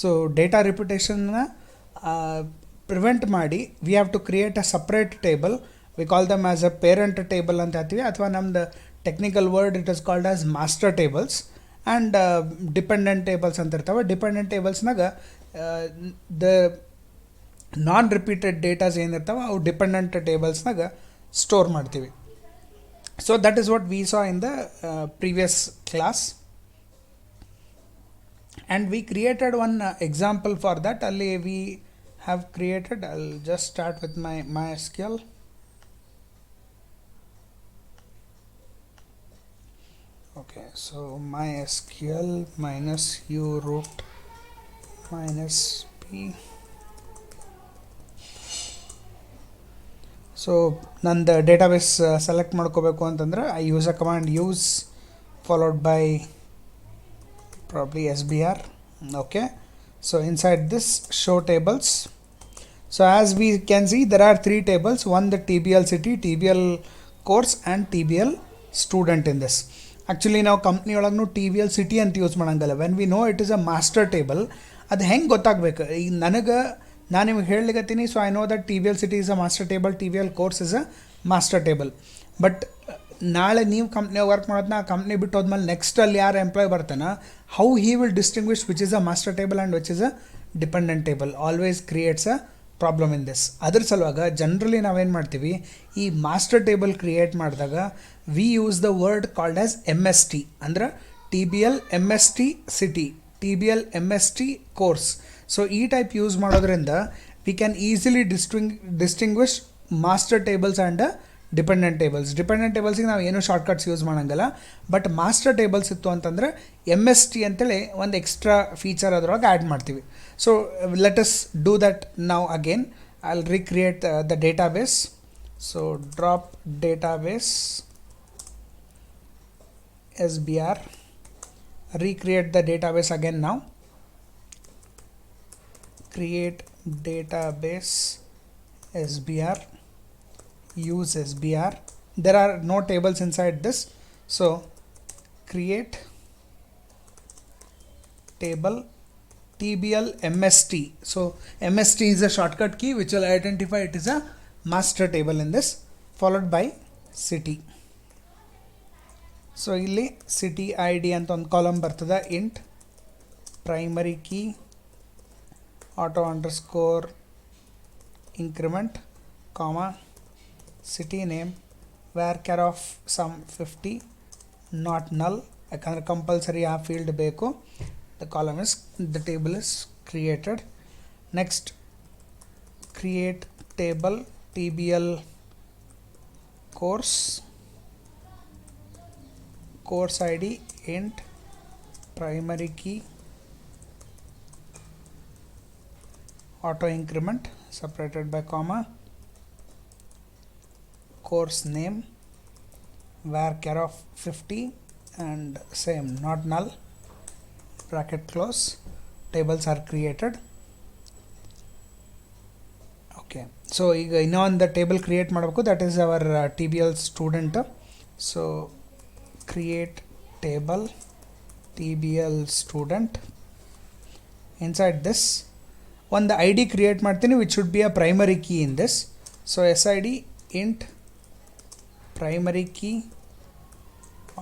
So data ರಿಪಿಟೇಷನ್ನ prevent ಮಾಡಿ we have to create a separate table. We call them as a parent table ಅಂತ ಹೇಳ್ತೀವಿ, ಅಥವಾ ನಮ್ದು technical word it is called as master tables and dependent tables ಅಂತ ಇರ್ತಾವೆ. Dependent ಟೇಬಲ್ಸ್ನಾಗ the non repeated datas ಏನಿರ್ತಾವೆ ಅವು ಡಿಪೆಂಡೆಂಟ್ ಟೇಬಲ್ಸ್ನಾಗ ಸ್ಟೋರ್ ಮಾಡ್ತೀವಿ. So that is what we saw in the previous class. And we created one example for that. Alli we have created, I'll just start with my MySQL. Okay, so MySQL minus u root minus p. So ನಂದು database select ಮಾಡ್ಕೋಬೇಕು ಅಂತಂದ್ರೆ I use a command use followed by probably SBR. Okay, so inside this show tables, so as we can see there are three tables, one the TBL city, TBL course and TBL student in this. Actually ನಾವು company ಒಳಗೂ TBL city ಅಂತ use ಮಾಡಂಗಲ್ಲ. when we know it is a master table, ಅದು ಹೆಂಗೆ ಗೊತ್ತಾಗಬೇಕು ಈಗ ನನಗೆ, ನಾನು ನಿಮಗೆ ಹೇಳಲಿಕ್ಕತ್ತೀನಿ. So I know that TBL city is a master table, TBL course is a master table. But ನಾಳೆ ನೀವು ಕಂಪ್ನಿಯಾಗ ವರ್ಕ್ ಮಾಡೋದನ್ನ ಆ ಕಂಪ್ನಿ ಬಿಟ್ಟು ಹೋದ್ಮೇಲೆ ನೆಕ್ಸ್ಟ್ ಅಲ್ಲಿ ಯಾರು ಎಂಪ್ಲಾಯ್ ಬರ್ತಾನೆ, how he will distinguish which is a master table and which is a dependent table always creates a problem in this. ಅದ್ರ ಸಲುವಾಗ ಜನರಲಿ ನಾವೇನು ಮಾಡ್ತೀವಿ, ಈ ಮಾಸ್ಟರ್ ಟೇಬಲ್ ಕ್ರಿಯೇಟ್ ಮಾಡಿದಾಗ we use the word called as MST, ಅಂದ್ರೆ TBL MST city, TBL MST course. So ಈ type use ಮಾಡೋದ್ರಿಂದ we can easily distinguish master tables and dependent tables. Dependent ಟೇಬಲ್ಸಿಗೆ ನಾವು ಏನೂ ಶಾರ್ಟ್ಕಟ್ಸ್ ಯೂಸ್ ಮಾಡೋಂಗಿಲ್ಲ. But master tables ಇತ್ತು ಅಂತಂದರೆ MST ಅಂತೇಳಿ ಒಂದು ಎಕ್ಸ್ಟ್ರಾ ಫೀಚರ್ ಅದರೊಳಗೆ ಆ್ಯಡ್ ಮಾಡ್ತೀವಿ. So let us do that now again. I will recreate the database. So drop database SBR, recreate the database again now. Create database SBR, use SBR. There are no tables inside this, so create table TBL MST. So MST is a shortcut key which will identify it is a master table in this, followed by city. So ಇಲ್ಲಿ city ID ಅಂತ ಒಂದು column ಬರ್ತದೆ. Int primary key auto underscore increment comma city name varchar of some 50 not null, ಯಾಕಂದರೆ compulsory ಆ field ಬೇಕು. The column is the table is created. Next create table TBL course, course ID int primary key auto increment separated by comma, course name var char of 50 and same not null, bracket close. Tables are created. Okay, so ಈಗ ಇನ್ನೊಂದು table create ಮಾಡಬೇಕು, that is our TBL student. So create table TBL student. Inside this one the ID create ಮಾಡ್ತೀನಿ which should be a primary key in this. So SID int primary key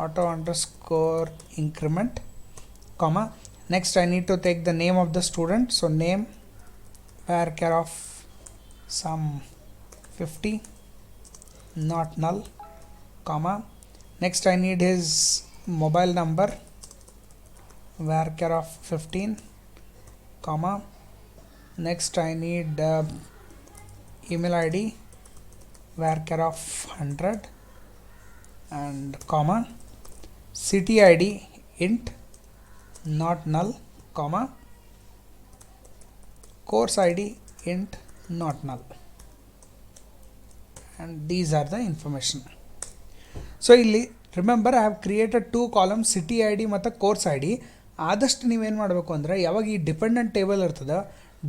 auto underscore increment comma. Next I need to take the name of the student, so name var char of some 50 not null comma. Next I need his mobile number var char of 15 comma. Next I need email ID var char of 100 and comma. City ID int not null comma. Course ID int not null, and these are the information. So ಇಲ್ಲಿ remember I have created 2 columns, city ID ಮತ್ತು course ID. ಆದಷ್ಟು ನೀವೇನು ಮಾಡಬೇಕು ಅಂದರೆ ಯಾವಾಗ ಈ dependent table ಇರ್ತದೆ,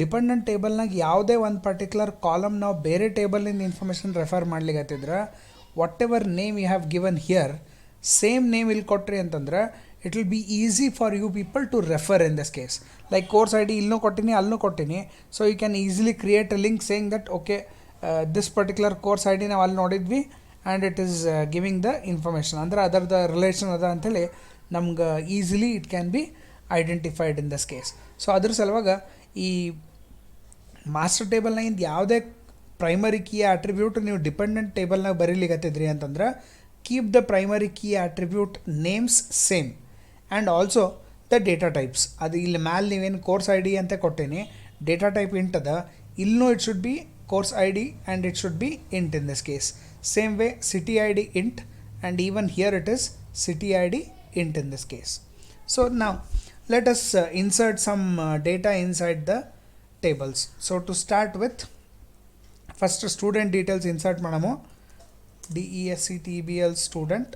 dependent ಟೇಬಲ್ನಾಗ ಯಾವುದೇ ಒಂದು ಪರ್ಟಿಕ್ಯುಲರ್ ಕಾಲಮ್ ನಾವು ಬೇರೆ ಟೇಬಲಿಂದ ಇನ್ಫಾರ್ಮೇಷನ್ ರೆಫರ್ ಮಾಡ್ಲಿಕ್ಕತ್ತಿದ್ರೆ what ever name you have given here same name ಇಲ್ಲಿ ಕೊಟ್ರಿ ಅಂತಂದ್ರೆ it will be easy for you people to refer in this case. Like course id illೂ ಕೊಟ್ಟಿನಿ ಅಲ್ಲೂ ಕೊಟ್ಟಿನಿ, so you can easily create a link saying that okay, this particular course id ನಾವು ಅಲ್ಲಿ ನೋಡಿದ್ವಿ and it is giving the information ಅಂದ್ರೆ ಅದರದ relation ಅದ ಅಂತೇಳಿ ನಮ್ಗೆ easily it can be identified in this case. So ಅದ್ರ ಸಲುವಾಗ ಈ ಮಾಸ್ಟರ್ ಟೇಬಲ್ನಾಗಿಂದ ಯಾವುದೇ ಪ್ರೈಮರಿ ಕೀ ಆಟ್ರಿಬ್ಯೂಟ್ ನೀವು ಡಿಪೆಂಡೆಂಟ್ ಟೇಬಲ್ನಾಗ ಬರೀಲಿಕತ್ತಿದ್ರಿ ಅಂತಂದ್ರೆ keep the primary key attribute names same and also the data types. ಅದು ಇಲ್ಲಿ ಮ್ಯಾಲೆ ನೀವೇನು ಕೋರ್ಸ್ ಐ ಡಿ ಅಂತ ಕೊಟ್ಟೇನಿ, ಡೇಟಾ ಟೈಪ್ ಇಂಟ್ ಅದ, ಇಲ್ಲೂ it should be course id and it should be int in this case. Same way city id int, and even here it is city id int in this case. So now let us insert some data inside the tables. So to start with, first student details insert madamu, DESCTBL student,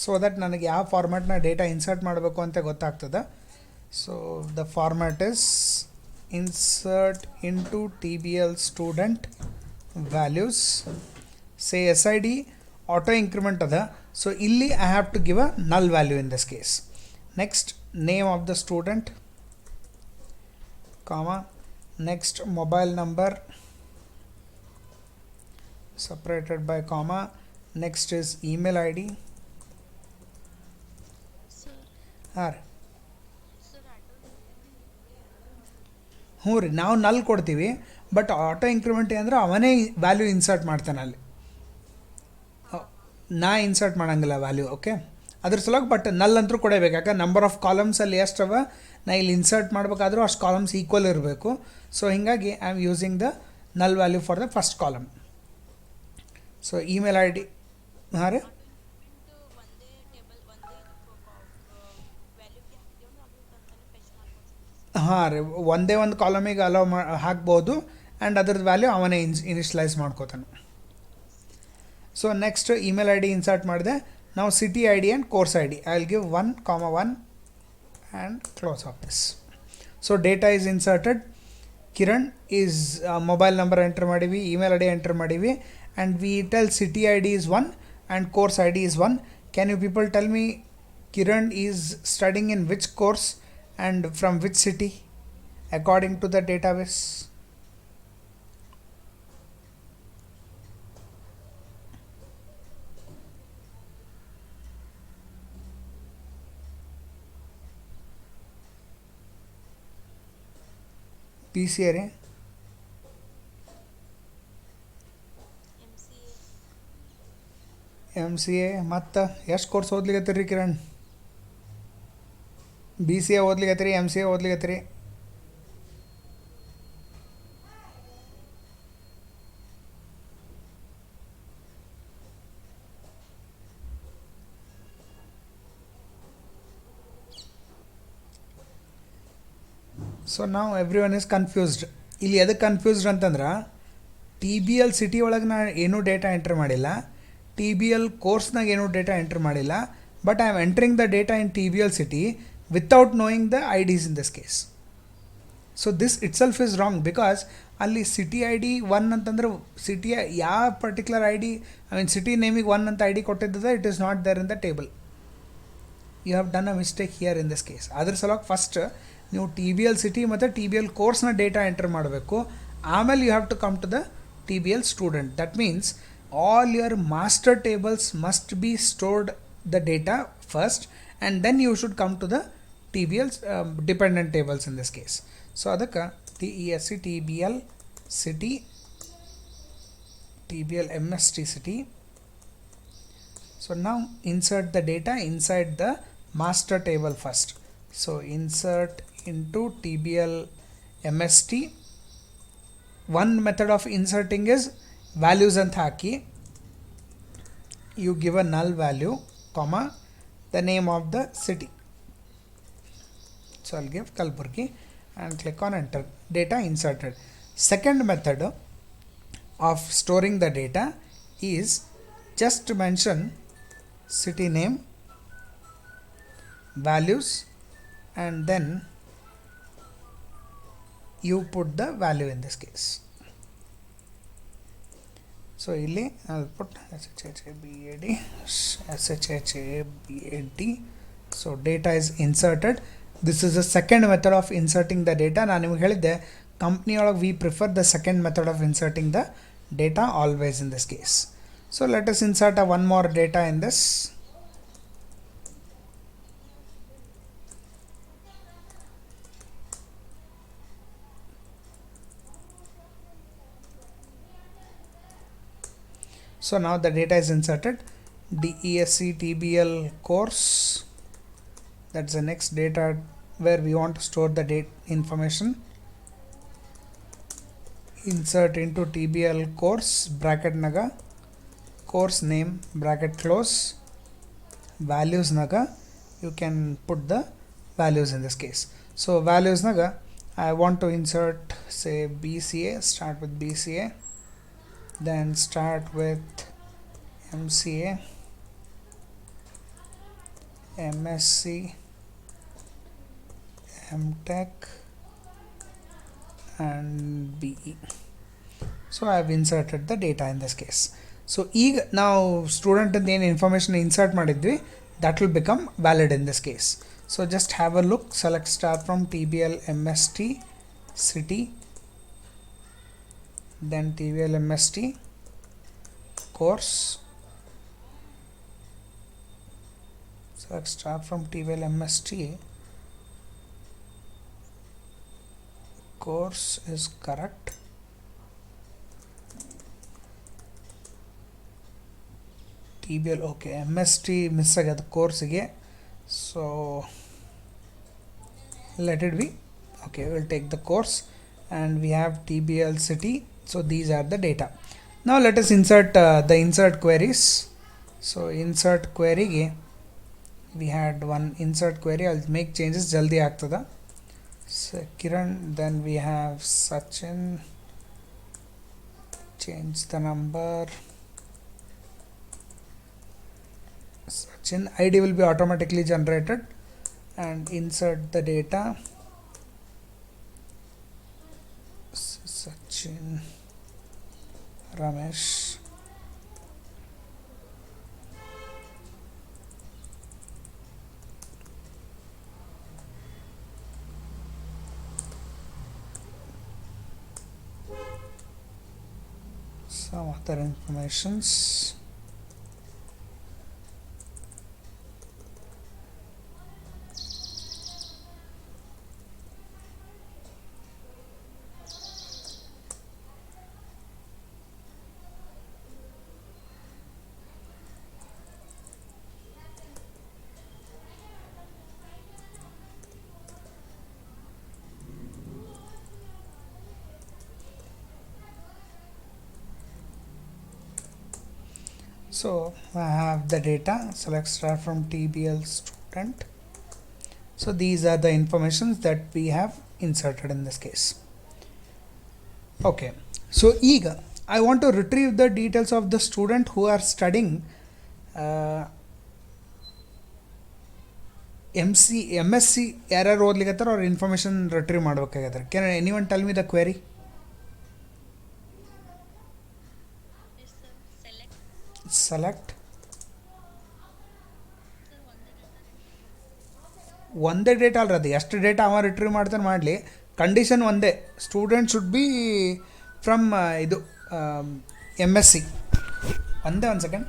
so that ನನಗೆ ಯಾವ ಫಾರ್ಮ್ಯಾಟ್ನ data insert ಮಾಡಬೇಕು ಅಂತ ಗೊತ್ತಾಗ್ತದೆ. So the format is insert into TBL student values, say SID auto increment ada, so illi I have to give a null value in this case. Next name of the student, comma, next mobile number separated by comma, next is email ID. Sir. ಹ್ಞೂ ರೀ, ನಾವು ನಲ್ ಕೊಡ್ತೀವಿ, but auto increment ಅಂದರೆ ಅವನೇ value insert ಮಾಡ್ತಾನೆ ಅಲ್ಲಿ, ನಾ ಇನ್ಸರ್ಟ್ ಮಾಡೋಂಗಿಲ್ಲ ವ್ಯಾಲ್ಯೂ. ಓಕೆ, ಅದ್ರ ಸಲುವಾಗಿ ಬಟ್ ನಲ್ ಅಂತೂ ಕೊಡಬೇಕು, ಯಾಕೆ ನಂಬರ್ ಆಫ್ ಕಾಲಮ್ಸಲ್ಲಿ ಎಷ್ಟವ ನಾ ಇಲ್ಲಿ ಇನ್ಸರ್ಟ್ ಮಾಡಬೇಕಾದ್ರೂ ಅಷ್ಟು ಕಾಲಮ್ಸ್ ಈಕ್ವಲ್ ಇರಬೇಕು. ಸೊ ಹೀಗಾಗಿ I am using the null value for the first column. So email I D, ಹಾಂ ರೀ, ಹಾಂ ರೀ, ಒಂದೇ ಒಂದು ಕಾಲಮಿಗೆ ಅಲೋ ಹಾಕ್ಬೋದು ಆ್ಯಂಡ್ ಅದ್ರದ್ದು ವ್ಯಾಲ್ಯೂ ಅವನೇ ಇನಿಷಿಯಲೈಸ್ ಮಾಡ್ಕೋತಾನೆ. So next email I D insert ಮಾಡಿದೆ. ನಾವು city I D and course I D I will give 1,1 and close of this. So data is inserted. Kiran is mobile number enter ಮಾಡೀವಿ, email I D enter ಮಾಡೀವಿ, and we tell city I D is 1 and course I D is 1. Can you people tell me Kiran is studying in which course and from which city according to the database? PCA re MCA ಮತ್ತು ಎಷ್ಟು course ಓದ್ಲಿಕತ್ತೀರಿ Kiran? BCA ಓದ್ಲಿಕತ್ತೀರಿ, MCA ಓದ್ಲಿಕತ್ತೀರಿ? So ನಾವು every one is confused. ಇಲ್ಲಿ ಎದಕ್ಕೆ confused ಅಂತಂದ್ರೆ TBL city ಒಳಗೆ ನಾ ಏನೂ ಡೇಟಾ ಎಂಟ್ರ್ ಮಾಡಿಲ್ಲ, TBL ಕೋರ್ಸ್ನಾಗ ಏನೂ ಡೇಟಾ ಎಂಟ್ರ್ ಮಾಡಿಲ್ಲ, but I am entering the data in TBL city without knowing the IDs in this case. So this itself is wrong, because ಅಲ್ಲಿ ಸಿಟಿ ಐ ಡಿ 1 ಅಂತಂದ್ರೆ ಸಿಟಿಯ ಯಾವ particular I D, I mean city ನೇಮಿಗೆ 1 ಅಂತ I D ಕೊಟ್ಟಿದ್ದದ, it is not there in the table. You have done a mistake here in this case. ಅದ್ರ ಸಲುವಾಗಿ first ನೀವು TBL ಸಿಟಿ ಮತ್ತು TBL ಕೋರ್ಸ್ನ ಡೇಟಾ ಎಂಟರ್ ಮಾಡಬೇಕು, ಆಮೇಲೆ you have to come to the TBL student. That means all your master tables must be stored the data first, and then you should come to the TBL's dependent tables in this case. So adaka DESC TBL city, TBL MST city. So now insert the data inside the master table first. So insert into TBL MST. One method of inserting is values and haki. You give a null value, comma, the name of the city. So I'll give Kalburgi and click on enter. Data inserted. Second method of storing the data is just to mention city name, values, and then you put the value in this case. So I'll put SHHABAD So data is inserted. This is the second method of inserting the data. ನಾನು ನಿಮಗೆ ಹೇಳಿದ್ದೆ company ಒಳಗೆ we prefer the second method of inserting the data always in this case. So let us insert one more data in this. So now the data is inserted. DESC TBL course, that's the next data where we want to store the date information. Insert into TBL course bracket naga course name bracket close values naga you can put the values in this case. So values naga I want to insert say BCA, start with BCA, then start with MCA, MSc, MTech and BE. So I have inserted the data in this case. So now student and then information insert madidvi, that will become valid in this case. So just have a look, select start from TBL MST city, then TBL MST course, select start from TBL MST course is correct. TBL okay, MST miss agada course ge, so let it be. Okay, we'll take the course and we have TBL city. So these are the data. Now let us insert the insert queries. So insert query ge we had one insert query. I'll make changes jaldi agtada. So Kiran, then we have Sachin, change the number. Sachin ID will be automatically generated and insert the data. Sachin, Ramesh, some other informations. So I have the data, select start from TBL student. So these are the informations that we have inserted in this case. Okay, so eager I want to retrieve the details of the student who are studying MSc ಯಾರ್ಯಾರು ಓದ್ಲಿಕತ್ತಾರ ಅವ್ರ information retrieve ಮಾಡ್ಬೇಕಾಗತ್ತೆ. Can anyone tell me the query? Select ಒಂದೇ data ಅಲ್ರದು, ಎಷ್ಟು data ಅವ retrieve ಮಾಡ್ತಾನೆ ಮಾಡಲಿ, condition ಒಂದೇ, student should be from ಇದು MSc. ಒಂದೇ ಒಂದು ಸೆಕೆಂಡ್.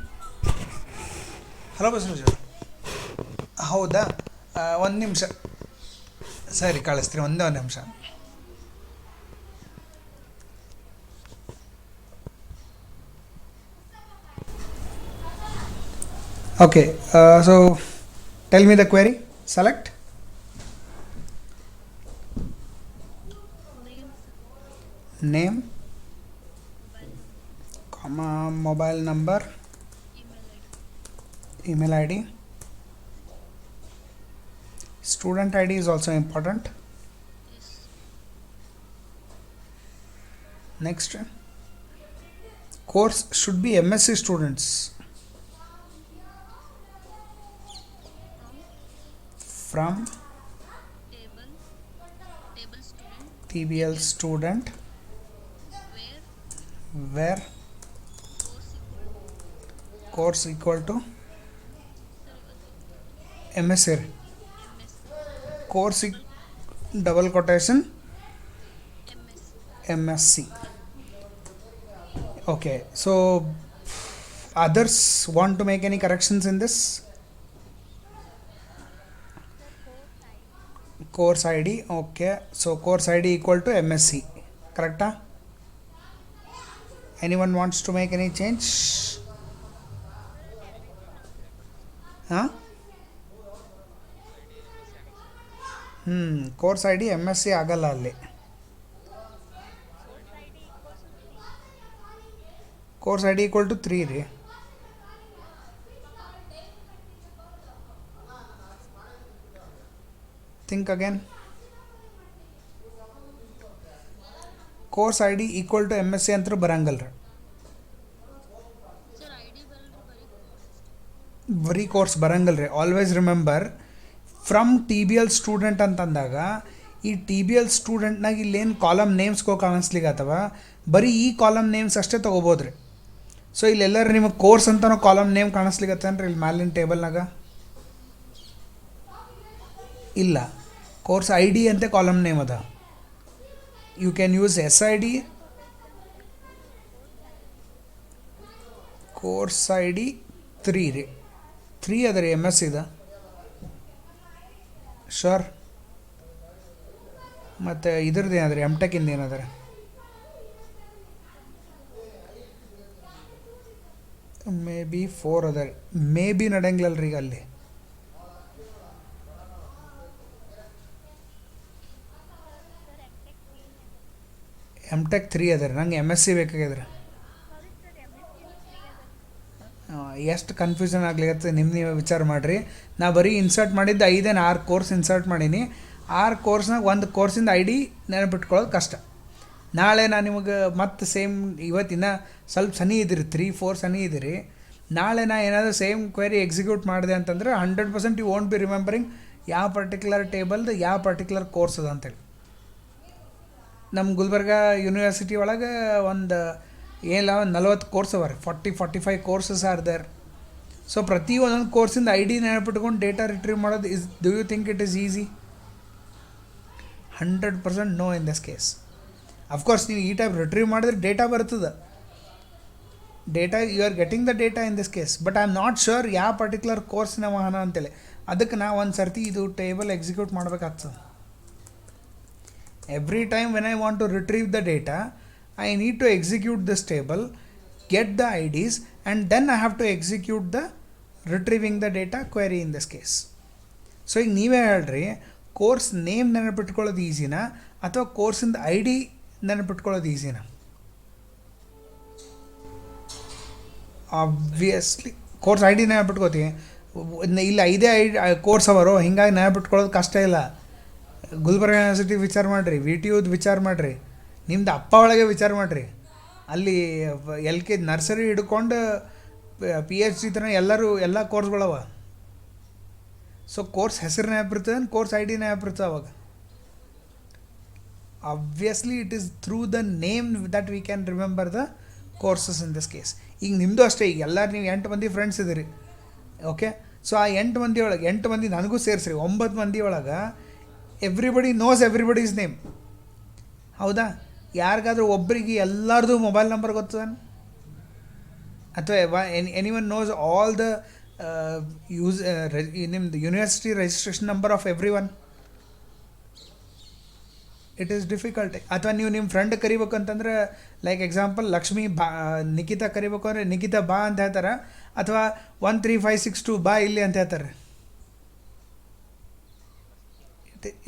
ಹಲೋ ಬಸವರಾಜ್, ಹೌದಾ, ಒಂದು ನಿಮಿಷ, ಸರಿ ಕಳಿಸ್ತೀರಿ, ಒಂದೇ ಒಂದು ನಿಮಿಷ. Okay, so tell me the query. Select name, comma, mobile number, email ID. Student ID is also important. Next, course should be MSc students. From table student, TBL student, where course equal to M S C ರೀ ಕೋರ್ಸಿಗೆ double quotation M S C. Okay, so others want to make any corrections in this? Course ID, okay. So course ID equal to MSc, correct? Anyone wants to make any change? Huh? Course ID MSc ಆಗಲ್ಲ ಅಲ್ಲಿ. Course ID equal to 3 ರೀ. Think again. Course ID equal to MSc ಅಂತ ಬರಂಗಲ್ರಿ. ಬರೀ course ಬರಂಗಲ್ರಿ. Always remember from T B L student ಅಂತಂದಾಗ ಈ T B L ಸ್ಟೂಡೆಂಟ್ನಾಗ ಇಲ್ಲೇನು ಕಾಲಮ್ ನೇಮ್ಸ್ಗೋ ಕಾಣಿಸ್ಲಿಕ್ಕೆ ಅಥವಾ ಬರೀ ಈ ಕಾಲಮ್ ನೇಮ್ಸ್ ಅಷ್ಟೇ ತೊಗೋಬೋದ್ರಿ. ಸೊ ಇಲ್ಲೆಲ್ಲರೂ ನಿಮಗೆ ಕೋರ್ಸ್ ಅಂತನೋ ಕಾಲಮ್ ನೇಮ್ ಕಾಣಿಸ್ಲಿಕ್ಕತ್ತೇನ್ರಿ ಇಲ್ಲಿ ಮ್ಯಾಲಿನ ಟೇಬಲ್ನಾಗ? ಇಲ್ಲ, ಕೋರ್ಸ್ ಐ ಡಿ ಅಂತೆ ಕಾಲಮ್ ನೇಮ್ ಅದ. You can use S I D. Course I D 3 ರೀ. 3 ಅದ ರೀ ಎಮ್ ಎಸ್ ಸಿದ. ಶೋರ್. ಮತ್ತು ಇದ್ರದ್ದು ಏನದ್ರಿ ಎಮ್ ಟೆಕ್ ಇಂದ ಏನದ ರೀ? ಮೇ ಬಿ 4 ಅದ ರೀ. ಮೇ ಬಿ ನಡೆಯಂಗಿಲ್ಲಲ್ರಿ ಈಗ ಅಲ್ಲಿ. ಎಮ್ ಟೆಕ್ 3 ಅದ ರೀ. ನಂಗೆ ಎಮ್ ಎಸ್ ಸಿ ಬೇಕಾಗ್ಯದ್ರಿ. ಎಷ್ಟು ಕನ್ಫ್ಯೂಷನ್ ಆಗ್ಲಿಕ್ಕೆ ನೀವೇ ವಿಚಾರ ಮಾಡಿರಿ. ನಾ ಬರೀ ಇನ್ಸರ್ಟ್ ಮಾಡಿದ್ದು 6 ಕೋರ್ಸ್ ಇನ್ಸರ್ಟ್ ಮಾಡೀನಿ. 6 ಕೋರ್ಸ್ನಾಗ ಒಂದು ಕೋರ್ಸಿಂದ ಐ ಡಿ ನೆನಪಿಟ್ಕೊಳ್ಳೋದು ಕಷ್ಟ. ನಾಳೆ ನಾನು ನಿಮಗೆ ಮತ್ತೆ ಸೇಮ್ ಇವತ್ತಿನ ಸ್ವಲ್ಪ ಸನಿ ಇದ್ದೀರಿ 3-4 ಸನಿ ಇದ್ದೀರಿ. ನಾಳೆ ನಾ ಏನಾದರೂ ಸೇಮ್ ಕ್ವೆರಿ ಎಕ್ಸಿಕ್ಯೂಟ್ ಮಾಡಿದೆ ಅಂತಂದ್ರೆ 100% ಯು ವೋಂಟ್ ಬಿ ರಿಮೆಂಬರಿಂಗ್ ಯಾವ ಪರ್ಟಿಕ್ಯುಲರ್ ಟೇಬಲ್ದು ಯಾವ ಪರ್ಟಿಕ್ಯುಲರ್ ಕೋರ್ಸ್ ಅದ ಅಂತೇಳಿ. ನಮ್ಮ ಗುಲ್ಬರ್ಗ ಯೂನಿವರ್ಸಿಟಿ ಒಳಗೆ ಒಂದು ಏನಿಲ್ಲ ಒಂದು 40 ಕೋರ್ಸ್ ಅವ ರೀ. 40-45 ಕೋರ್ಸಸ್ ಆರ್ ದೇರ್. ಸೊ ಪ್ರತಿ ಒಂದೊಂದು ಕೋರ್ಸಿಂದ ಐ ಡಿ ನೆನಪಿಟ್ಕೊಂಡು ಡೇಟಾ ರಿಟ್ರೀವ್ ಮಾಡೋದು do you think it is easy? 100% no in this case. Of course ನೀವು ಈ ಟೈಪ್ ರಿಟ್ರೀವ್ ಮಾಡಿದ್ರೆ ಡೇಟಾ ಬರ್ತದೆ. Data you are getting the data in this case. But I am not sure ಯಾವ particular ಕೋರ್ಸಿನ ವಾಹನ ಅಂತೇಳಿ. ಅದಕ್ಕೆ ನಾವು ಒಂದು ಸರ್ತಿ ಇದು ಟೇಬಲ್ ಎಕ್ಸಿಕ್ಯೂಟ್ ಮಾಡ್ಬೇಕಾಗ್ತದೆ. Every time when I want to retrieve the data, I need to execute this table, get the IDs, and then I have to execute the retrieving the data query in this case. So ಈಗ ನೀವೇ ಹೇಳ್ರಿ, course name ನೆನಪಿಟ್ಕೊಳ್ಳೋದು ಈಸಿನಾ ಅಥವಾ ಕೋರ್ಸಿಂದ I D ನೆನಪಿಟ್ಕೊಳ್ಳೋದು ಈಸಿನಾ? Obviously course I D ನೆನಪಿಟ್ಕೋತೀವಿ. ಇಲ್ಲಿ 5 ಕೋರ್ಸ್ ಅವರು, ಹಿಂಗಾಗಿ ನೆನಪಿಟ್ಕೊಳ್ಳೋದು ಕಷ್ಟ ಇಲ್ಲ. ಗುಲ್ಬರ್ಗ ಯೂನಿವರ್ಸಿಟಿ ವಿಚಾರ ಮಾಡಿರಿ, ವಿ ಟಿ ಯುದು ವಿಚಾರ ಮಾಡಿರಿ, ನಿಮ್ದು ಅಪ್ಪ ಒಳಗೆ ವಿಚಾರ ಮಾಡಿರಿ. ಅಲ್ಲಿ ಎಲ್ ಕೆ ನರ್ಸರಿ ಹಿಡ್ಕೊಂಡು PhD ತನಕ ಎಲ್ಲ ಕೋರ್ಸ್ಗಳವ. ಸೊ ಕೋರ್ಸ್ ಹೆಸರು ನೆನಪಿರ್ತದೆ, ಕೋರ್ಸ್ ಐ ಡಿ ನೆನಪಿರ್ತದೆ ಅವಾಗ. Obviously it is through the name that we can remember the courses in this case. ಈಗ ನಿಮ್ಮದು ಅಷ್ಟೇ. ಈಗ ಎಲ್ಲರೂ ನೀವು 8 ಮಂದಿ ಫ್ರೆಂಡ್ಸ್ ಇದ್ದೀರಿ, ಓಕೆ. ಸೊ ಆ 8 ಮಂದಿ ಒಳಗೆ 8 ಮಂದಿ ನನಗೂ ಸೇರಿಸ್ರಿ, 9 ಮಂದಿ ಒಳಗೆ ಎವ್ರಿಬಡಿ ನೋಸ್ ಎವ್ರಿಬಡೀಸ್ ನೇಮ್. ಹೌದಾ? ಯಾರಿಗಾದ್ರೂ ಒಬ್ಬರಿಗೆ ಎಲ್ಲರದು ಮೊಬೈಲ್ ನಂಬರ್ ಗೊತ್ತದ? ಅಥವಾ ಎನಿವನ್ ನೋಸ್ ಆಲ್ ದ ನಿಮ್ಮದು university registration number of every one? It is difficult. ಅಥವಾ ನೀವು ನಿಮ್ಮ ಫ್ರೆಂಡ್ ಕರಿಬೇಕು ಅಂತಂದ್ರೆ, ಲೈಕ್ ಎಕ್ಸಾಂಪಲ್ ಲಕ್ಷ್ಮಿ ಬಾ, ನಿಖಿತಾ ಕರಿಬೇಕು ಅಂದರೆ ನಿಖಿತಾ ಬಾ ಅಂತ ಹೇಳ್ತಾರೆ, ಅಥವಾ 13562 ಬಾ ಇಲ್ಲಿ ಅಂತ ಹೇಳ್ತಾರೆ.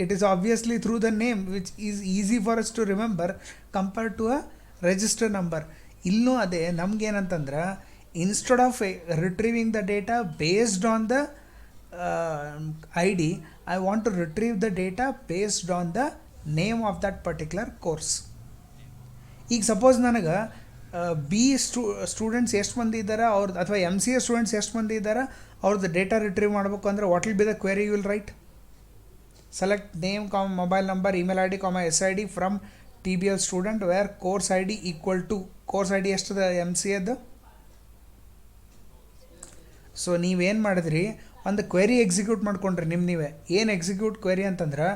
It is obviously through the name which is easy for us to remember compared to a register number. ಇಲ್ಲೂ ಅದೇ ನಮಗೇನಂತಂದ್ರೆ, instead of retrieving the data based on the I D, I want to retrieve the data based on the name of that particular course. ಈಗ suppose ನನಗೆ B students ಎಷ್ಟು ಮಂದಿ ಇದ್ದಾರೆ ಅವ್ರದ್ದು, ಅಥವಾ MCA ಸ್ಟೂಡೆಂಟ್ಸ್ ಎಷ್ಟು ಮಂದಿ ಇದ್ದಾರೆ ಅವ್ರದ್ದು ಡೇಟಾ ರಿಟ್ರೀವ್ ಮಾಡಬೇಕು ಅಂದರೆ what will be the query you will write? Select name, mobile number, email ID, SID from TBL student where course ID equal to course ID ಎಷ್ಟು ದ MCA ಅದು. So ನೀವೇನು ಮಾಡಿದ್ರಿ, ಒಂದು ಕ್ವೆರಿ ಎಕ್ಸಿಕ್ಯೂಟ್ ಮಾಡ್ಕೊಂಡ್ರಿ ನೀವೇ ಏನು ಎಕ್ಸಿಕ್ಯೂಟ್ ಕ್ವೆರಿ ಅಂತಂದ್ರೆ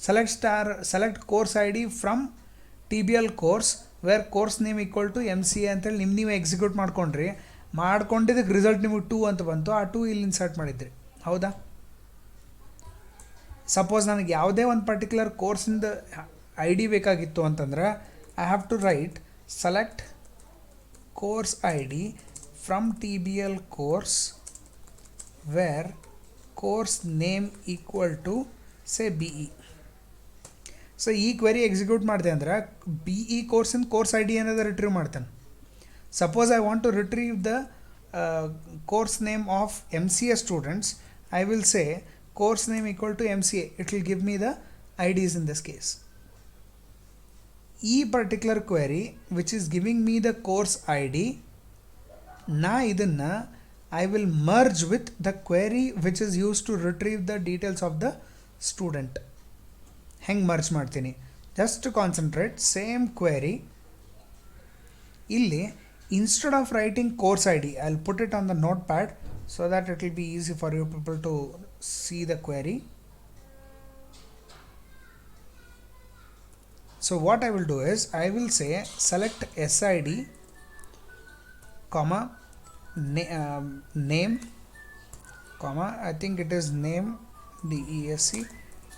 select course I D from T B L course where course name equal to M C A ಅಂತೇಳಿ ನೀವೇ ಎಕ್ಸಿಕ್ಯೂಟ್ ಮಾಡ್ಕೊಂಡ್ರಿ. ಮಾಡ್ಕೊಂಡಿದ್ದಕ್ಕೆ ರಿಸಲ್ಟ್ ನಿಮಗೆ 2 ಅಂತ ಬಂತು. ಆ 2 ಇಲ್ಲಿ ಇನ್ಸರ್ಟ್ ಮಾಡಿದ್ರಿ, ಹೌದಾ? ಸಪೋಸ್ ನನಗೆ ಯಾವುದೇ ಒಂದು ಪರ್ಟಿಕ್ಯುಲರ್ ಕೋರ್ಸಿಂದ ಐ ಡಿ ಬೇಕಾಗಿತ್ತು ಅಂತಂದ್ರೆ I have to write select course I D from T B L course where course name equal to say B E. So ಈ ಕ್ವೆರಿ ಎಕ್ಸಿಕ್ಯೂಟ್ ಮಾಡಿದೆ ಅಂದ್ರೆ ಬಿ ಇ ಕೋರ್ಸಿನ ಕೋರ್ಸ್ ಐ ಡಿ ಏನಾದರೂ retrieve ಮಾಡ್ತಾನೆ. Suppose I want to retrieve the course name of M C A students, I will say course name equal to MCA. It will give me the IDs in this case. E particular query which is giving me the course ID, na idanna I will merge with the query which is used to retrieve the details of the student. Heng merge ಮಾಡ್ತೀನಿ. Just to concentrate, same query illi instead of writing course ID, I'll put it on the notepad so that it will be easy for you people to see the query. So what I will do is I will say select SID comma name comma I think it is name DESC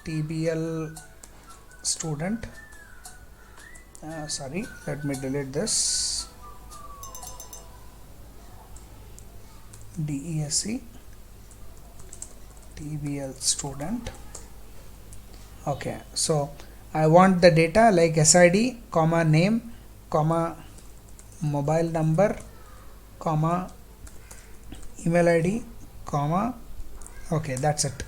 TBL student. Sorry, let me delete this. DESC TBL student. Okay, so I want the data like SID comma name comma mobile number comma email ID comma okay, that's it.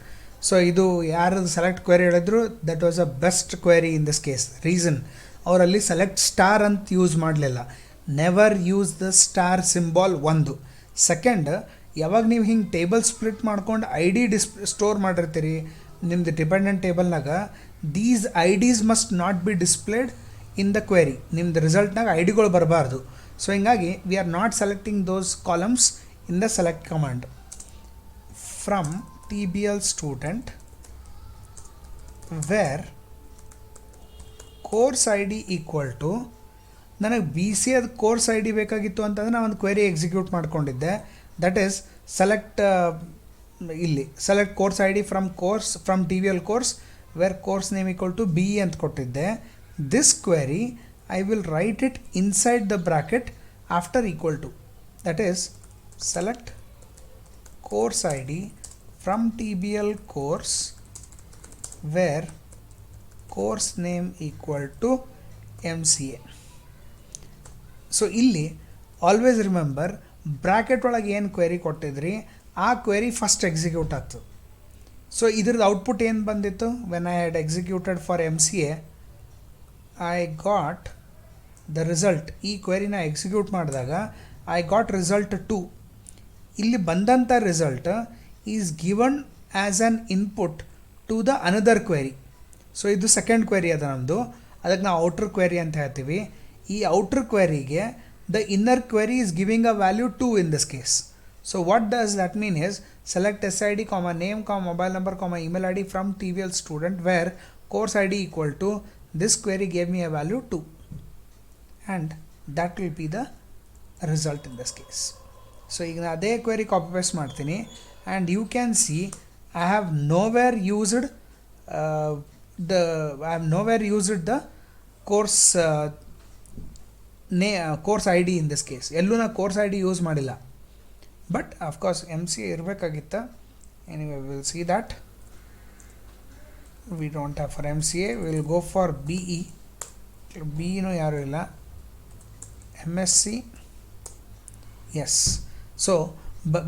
So ಇದು ಯಾರು select query ಹೇಳಿದ್ರು that was a best query in this case. Reason ಅವರಲ್ಲಿ select star ಅಂತ use ಮಾಡಲಿಲ್ಲ. Never use the star symbol ಒಂದು. Second, ಯಾವಾಗ ನೀವು ಹಿಂಗೆ ಟೇಬಲ್ ಸ್ಪ್ಲಿಟ್ ಮಾಡ್ಕೊಂಡು ಐ ಡಿ ಸ್ಟೋರ್ ಮಾಡಿರ್ತೀರಿ ನಿಮ್ಮದು ಡಿಪೆಂಡೆಂಟ್ ಟೇಬಲ್ನಾಗ, these I Ds must not be displayed in the query. ನಿಮ್ದು ರಿಸಲ್ಟ್ನಾಗ ಐ ಡಿಗಳು ಬರಬಾರ್ದು. ಸೊ ಹಿಂಗಾಗಿ we are not selecting those columns in the select command. From T B L student where course I D equal to, ನನಗೆ B C ಅದು course I D ಬೇಕಾಗಿತ್ತು ಅಂತಂದರೆ ನಾನು ಒಂದು ಕ್ವೆರಿ ಎಕ್ಸಿಕ್ಯೂಟ್ ಮಾಡ್ಕೊಂಡಿದ್ದೆ. ದಟ್ ಈಸ್ ಸೆಲೆಕ್ಟ್ ಇಲ್ಲಿ select course I D from T V L course where course name equal to B ಅಂತ ಕೊಟ್ಟಿದ್ದೆ. This query I will write it inside the bracket after equal to. That is select course I D from T B L course where course name equal to M C A. So ಇಲ್ಲಿ always remember bracket ಒಳಗೆ ಏನು query ಕೊಟ್ಟಿದ್ರಿ ಆ query first execute ಆಗ್ತದೆ. So ಇದ್ರದ್ದು output ಏನು ಬಂದಿತ್ತು? When I had executed for M C A I got the result. ಈ ಕ್ವೆರಿನ ಎಕ್ಸಿಕ್ಯೂಟ್ ಮಾಡಿದಾಗ ಐ ಗಾಟ್ ರಿಸಲ್ಟ್ 2. ಇಲ್ಲಿ ಬಂದಂಥ result is given as an input to the another query. So ಇದು ಸೆಕೆಂಡ್ ಕ್ವೆರಿ ಅದ ನಮ್ಮದು, ಅದಕ್ಕೆ ನಾವು ಔಟ್ರ್ ಕ್ವೆರಿ ಅಂತ ಹೇಳ್ತೀವಿ. ಈ ಔಟ್ರ್ ಕ್ವೆರಿಗೆ the inner query is giving a value 2 in this case. So what does that mean is select SID comma name comma mobile number comma email ID from TVL student where course ID equal to this query gave me a value 2, and that will be the result in this case. So ಈಗ ಅದೇ query copy paste ಮಾಡ್ತೀನಿ and you can see I have nowhere used the course course I D in this case. ಎಲ್ಲೂ ನಾ course I D use ಮಾಡಿಲ್ಲ. But of course M C A ಇರಬೇಕಾಗಿತ್ತು. Anyway will see that we don't have for M C A. Will go for B E. B ಇನೂ ಯಾರೂ ಇಲ್ಲ. M S C, S. So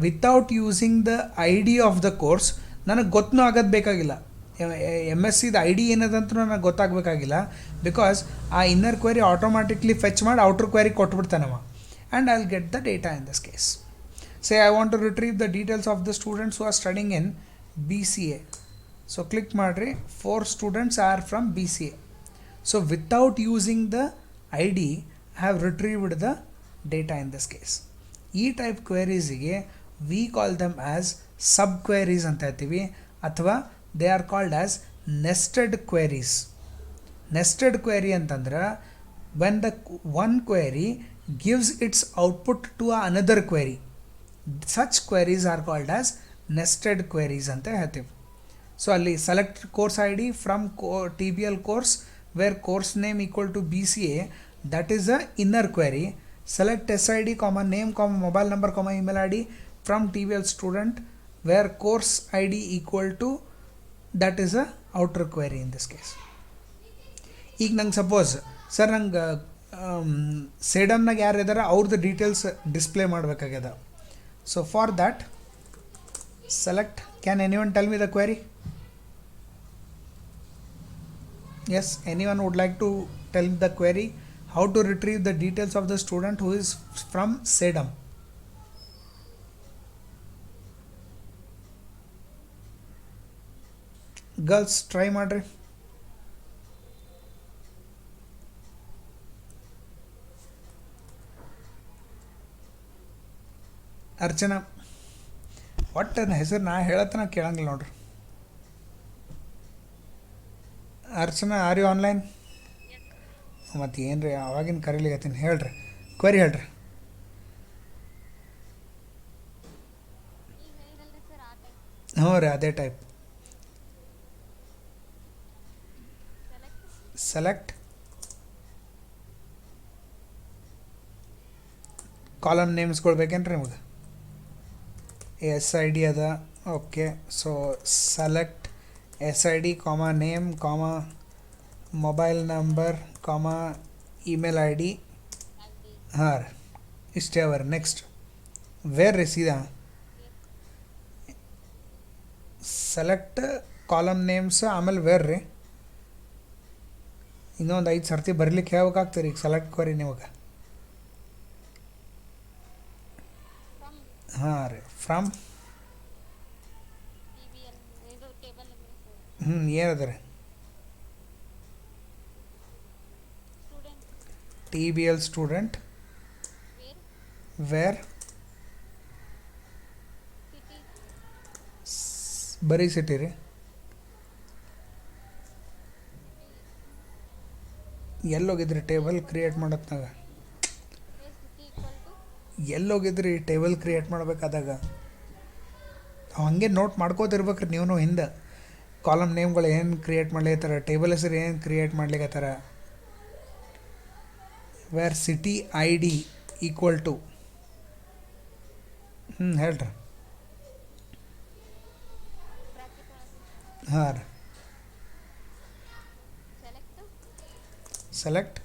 without using the I D of the course ನನಗೆ ಗೊತ್ತೂ ಆಗೋದು ಬೇಕಾಗಿಲ್ಲ. M S ಸಿದು I D ಏನದಂತೂ ನನಗೆ ಗೊತ್ತಾಗಬೇಕಾಗಿಲ್ಲ. ಬಿಕಾಸ್ ಆ ಇನ್ನರ್ ಕ್ವೆರಿ ಆಟೋಮ್ಯಾಟಿಕ್ಲಿ ಫೆಚ್ ಮಾಡಿ ಔಟ್ರ್ ಕ್ವೆರಿ ಕೊಟ್ಬಿಡ್ತಾನವ. And I will get the data in this case. Say I want to retrieve the details of the students who are studying in B C A. So click ಮಾಡಿರಿ. 4 students are from B C A. So without using the I D I have retrieved the data in this case. ಈ type ಕ್ವೆರೀಸಿಗೆ we call them as sub queries ಅಂತ ಹೇಳ್ತೀವಿ, ಅಥವಾ they are called as nested queries. Nested query ಅಂತಂದ್ರೆ when the one query gives its output to another query, such queries are called as nested queries ಅಂತ ಹೇಳ್ತೀವಿ. So ಅಲ್ಲಿ select course I D from T B L course where course name equal to B C A, that is a inner query. Select SID, name, mobile number, email ID from TBL student where course ID equal to, that is a outer query in this case. ಈಗ ನಂಗೆ suppose sir ನಂಗೆ ಸೇಡಮ್ನಾಗ ಯಾರು ಇದ್ದಾರೆ ಅವ್ರದ್ದು details display ಮಾಡಬೇಕಾಗ್ಯದ. So for that select, can anyone tell me the query? Yes, anyone would like to tell the query? How to retrieve the details of the student who is from SEDAM? Girls, try ಮಾಡ್ರಿ. ಅರ್ಚನಾ, ಒಟ್ಟು ಹೆಸರು ನಾ ಹೇಳತ್ತನ ಕೇಳಂಗಿಲ್ಲ ನೋಡ್ರಿ. Archana, are you online? ಮತ್ತು ಏನು ರೀ ಅವಾಗಿನ ಕರೀಲಿಗತ್ತೀನಿ, ಹೇಳ್ರಿ ಕ್ವೆರಿ ಹೇಳ್ರಿ. ಹ್ಞೂ ರೀ, ಅದೇ ಟೈಪ್. ಸೆಲೆಕ್ಟ್ ಕಾಲಮ್ ನೇಮ್ಸ್ಗಳು ಬೇಕೇನ್ರಿ ನಿಮಗೆ? SID ಅದ, okay. So select SID, name, mobile number, email I D. ಹಾಂ ರೀ, ಇಷ್ಟೇ ಅವ ರೀ. ನೆಕ್ಸ್ಟ್ ವೇರ್ ರೀ ಸೀದಾ ಸೆಲೆಕ್ಟ್ ಕಾಲಮ್ ನೇಮ್ಸ್, ಆಮೇಲೆ ವೇರ್ ರೀ. ಇನ್ನೊಂದು 5 ಸರ್ತಿ ಬರಲಿಕ್ಕೆ ಹೇಳ್ಬೇಕಾಗ್ತದೆ ಈಗ ಸೆಲೆಕ್ಟ್ ಕ್ವೆರಿ ನಿಮಗೆ. ಹಾಂ ರೀ, ಫ್ರಮ್ ಏನದ ರೀ? TBL ಸ್ಟೂಡೆಂಟ್ ವೇರ್, ಬರೀ ಸಿಟಿ ರೀ. ಎಲ್ಲೋಗಿದ್ರಿ ಟೇಬಲ್ ಕ್ರಿಯೇಟ್ ಮಾಡತ್ನಾಗ? ಎಲ್ಲೋಗಿದ್ರಿ ಟೇಬಲ್ ಕ್ರಿಯೇಟ್ ಮಾಡ್ಬೇಕಾದಾಗ? ಹಂಗೆ ನೋಟ್ ಮಾಡ್ಕೋತಿರ್ಬೇಕ್ರಿ ನೀವು ಹಿಂದೆ. ಕಾಲಮ್ ನೇಮ್ಗಳು ಏನು ಕ್ರಿಯೇಟ್ ಮಾಡ್ಲಿಕತ್ತಾರ, ಟೇಬಲ್ ಹೆಸರು ಏನು ಕ್ರಿಯೇಟ್ ಮಾಡ್ಲಿಕತ್ತಾರ. Where city I D equal to, ಹೇಳ್ರಿ. ಹಾಂ ರೀ, ಸೆಲೆಕ್ಟ್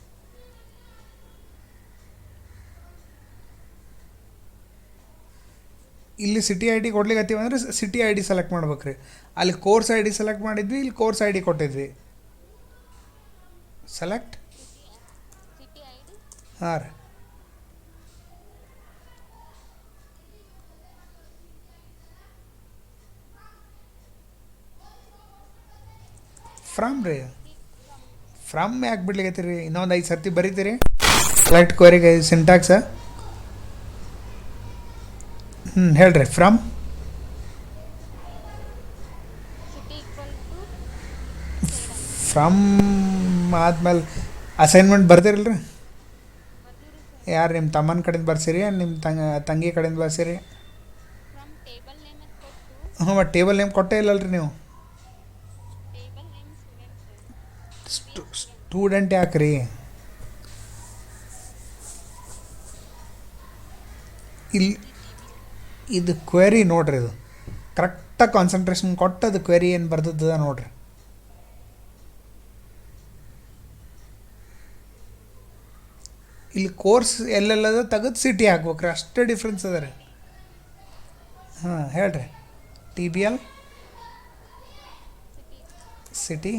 ಇಲ್ಲಿ ಸಿಟಿ ಐ ಡಿ ಕೊಡ್ಲಿಕ್ಕತ್ತೀವಿ ಅಂದರೆ ಸಿಟಿ ಐ ಡಿ ಸೆಲೆಕ್ಟ್ ಮಾಡ್ಬೇಕು ರೀ. ಅಲ್ಲಿ ಕೋರ್ಸ್ ಐ ಡಿ ಸೆಲೆಕ್ಟ್ ಮಾಡಿದ್ವಿ, ಇಲ್ಲಿ ಕೋರ್ಸ್ ಐ ಡಿ ಕೊಟ್ಟಿದ್ವಿ. ಸೆಲೆಕ್ಟ್, ಹಾಂ ರೀ. ಫ್ರಮ್ ರೀ, ಫ್ರಮ್ ಯಾಕೆ ಬಿಡ್ಲಿಕ್ಕತ್ತೀರಿ? ಇನ್ನೊಂದು 5 ಸರ್ತಿ ಬರೀತೀರಿ ಸೆಲೆಕ್ಟ್ ಕ್ವೆರಿಗೆ ಸಿಂಟ್ಯಾಕ್ಸ. ಹೇಳ್ರಿ, ಫ್ರಮ್ ಆದ್ಮೇಲೆ ಅಸೈನ್ಮೆಂಟ್ ಬರ್ದಿರಲ್ರಿ? ಯಾರು ನಿಮ್ಮ ತಮ್ಮನ ಕಡೆಯಿಂದ ಬರ್ಸಿರಿ, ನಿಮ್ಮ ತಂಗಿ ಕಡೆಯಿಂದ ಬರ್ಸಿರಿ? ಹ್ಞೂ, ಬಟ್ ಟೇಬಲ್ ನೇಮ್ ಕೊಟ್ಟೇ ಇಲ್ಲಲ್ರಿ ನೀವು. ಸ್ಟೂಡೆಂಟ್ ಯಾಕ್ರಿ? ಇಲ್ಲಿ ಇದು ಕ್ವೆರಿ ನೋಡ್ರಿ, ಇದು ಕರೆಕ್ಟಾಗಿ ಕಾನ್ಸಂಟ್ರೇಷನ್ ಕೊಟ್ಟು ಅದು ಕ್ವೆರಿ ಏನು ಬರ್ದದ ನೋಡ್ರಿ. ಇಲ್ಲಿ ಕೋರ್ಸ್ ಎಲ್ಲೆಲ್ಲದ ತೆಗೆದು ಸಿಟಿ ಹಾಕ್ಬೇಕ್ರಿ, ಅಷ್ಟೇ ಡಿಫ್ರೆನ್ಸ್ ಅದ ರೀ. ಹಾಂ, ಹೇಳ್ರಿ. TBL city,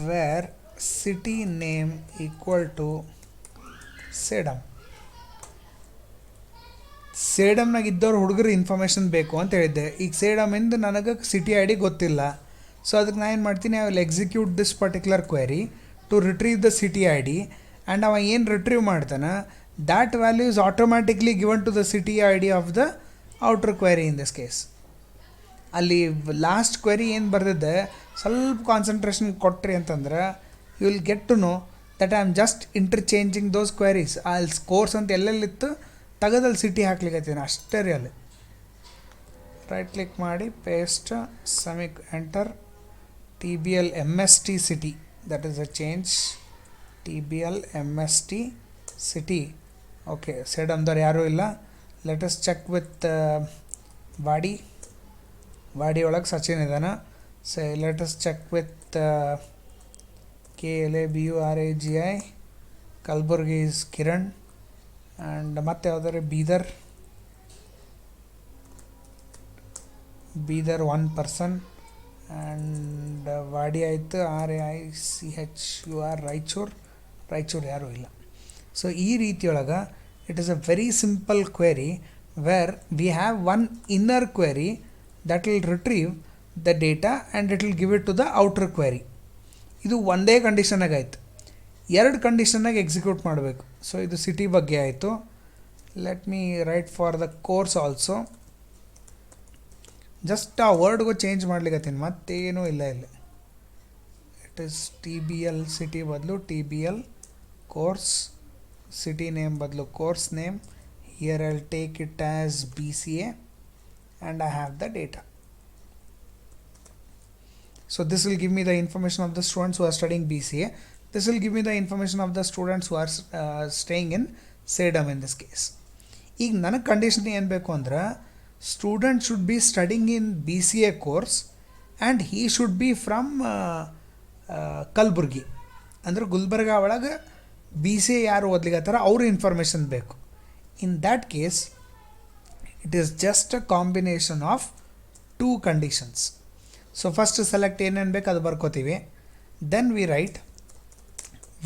where city name equal to Sedam. ಸೇಡಮ್ನಾಗ ಇದ್ದವ್ರು ಹುಡುಗರು ಇನ್ಫಾರ್ಮೇಷನ್ ಬೇಕು ಅಂತ ಹೇಳಿದ್ದೆ. ಈಗ ಸೇಡಮಿಂದ ನನಗೆ ಸಿಟಿ ಐ ಡಿ ಗೊತ್ತಿಲ್ಲ. ಸೊ ಅದಕ್ಕೆ ನಾನು ಏನು ಮಾಡ್ತೀನಿ, I will execute this particular query to retrieve the city I D and ಅವ ಏನು ರಿಟ್ರೀವ್ ಮಾಡ್ತಾನೆ that value is automatically given to the city I D of the outer query in this case. ಅಲ್ಲಿ last query ಏನು ಬರೆದಿದ್ದೆ ಸ್ವಲ್ಪ concentration ಕೊಟ್ರಿ ಅಂತಂದ್ರೆ you will get to know that I am just interchanging those queries. ಅಲ್ಲಿ course ಅಂತ ಎಲ್ಲೆಲ್ಲಿತ್ತು ತೆಗೆದಲ್ಲಿ ಸಿಟಿ ಹಾಕ್ಲಿಕ್ಕತ್ತೀನಿ ಅಷ್ಟೇ ರೀ. ಅಲ್ಲಿ ರೈಟ್ ಕ್ಲಿಕ್ ಮಾಡಿ paste enter TBL MST city, that is a change. TBL MST city. Okay, said ಅಂದವ್ರು ಯಾರೂ ಇಲ್ಲ. Let us check with Wadi ಒಳಗೆ ಸಚಿನ್ ಇದಾನ. Let us check with KLABURAGI. Kalaburagi is Kiran. And ಮತ್ತೆ ಯಾವುದಾದ್ರೆ ಬೀದರ್ 1 person. ಆ್ಯಂಡ್ ವಾಡಿ ಆಯಿತು RAICHUR ರಾಯಚೂರು ಯಾರೂ ಇಲ್ಲ. ಸೊ ಈ ರೀತಿಯೊಳಗೆ it is a very simple query where we have one inner query that will retrieve the data and it will give it to the outer query. ಇದು ಒಂದೇ ಕಂಡೀಷನಾಗ ಆಯಿತು. 2 ಕಂಡೀಷನ್ನಾಗ ಎಕ್ಸಿಕ್ಯೂಟ್ ಮಾಡಬೇಕು. ಸೊ ಇದು ಸಿಟಿ ಬಗ್ಗೆ ಆಯಿತು. Let me right for the course also. Just ಆ ವರ್ಡ್ಗೂ change ಮಾಡ್ಲಿಕ್ಕತ್ತೀನಿ, ಮತ್ತೇನೂ ಇಲ್ಲ ಇಲ್ಲಿ. ಇಟ್ ಈಸ್ TBL ಸಿಟಿ ಬದಲು TBL ಕೋರ್ಸ್, ಸಿಟಿ ನೇಮ್ ಬದಲು course name. Here I will take it as BCA and I have the data. So this will give me the information of the students who are studying BCA. This will give me the information of the students who are staying in SEDAM in this case. ಈಗ ನನಗೆ condition ಏನು ಬೇಕು ಅಂದ್ರೆ student should be studying in BCA course and he should be from Kalaburagi. ಅಂದ್ರೆ ಗುಲ್ಬರ್ಗ ಒಳಗೆ BCA ಯಾರು ಓದ್ಲಿಕ್ಕತ್ತಾರ ಅವ್ರ ಇನ್ಫಾರ್ಮೇಷನ್ ಬೇಕು. In that case it is just a combination of 2 conditions. So first select ಏನೇನು ಬೇಕು ಅದು ಬರ್ಕೋತೀವಿ. Then we write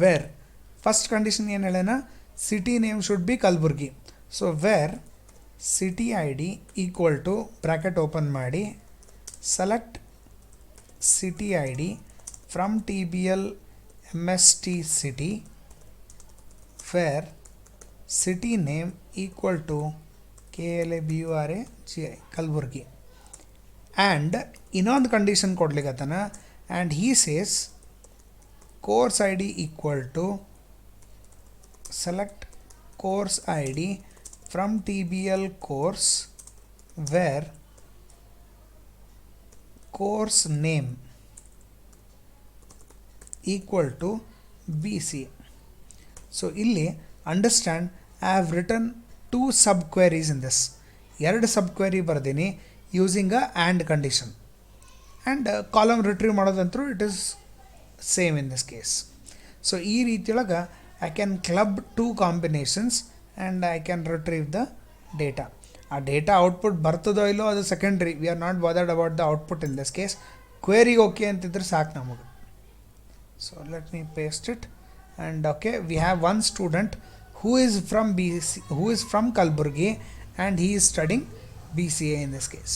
where first condition ಏನು ಹೇಳೋಣ, city name should be Kalaburagi. So where city ID equal to bracket open ಮಾಡಿ select city ID from TBL MST city where city name equal to KLABURAGI Kalaburagi. And ಇನ್ನೊಂದು condition ಕೊಡ್ಲಿಕ್ಕತ್ತಾನ and he says course ID equal to select course ID from TBL course where course name equal to BCA. So ಇಲ್ಲಿ understand I have written 2 subqueries in this. 2 subquery ಬರ್ದೀನಿ using a AND condition and column retrieve ಮಾಡೋದಂತರೂ it is same in this case. So ಈ ರೀತಿಯೊಳಗೆ I can club 2 combinations and I can retrieve the data. ಆ data output ಬರ್ತದೋ ಇಲ್ಲೋ ಅದು secondary. We are not bothered about the output in this case. ಕ್ವೇರಿಗೆ okay ಅಂತಿದ್ರೆ ಸಾಕು ನಮಗೆ. So let me paste it and okay we have one student who is from Kalaburagi and he is studying BCA in this case.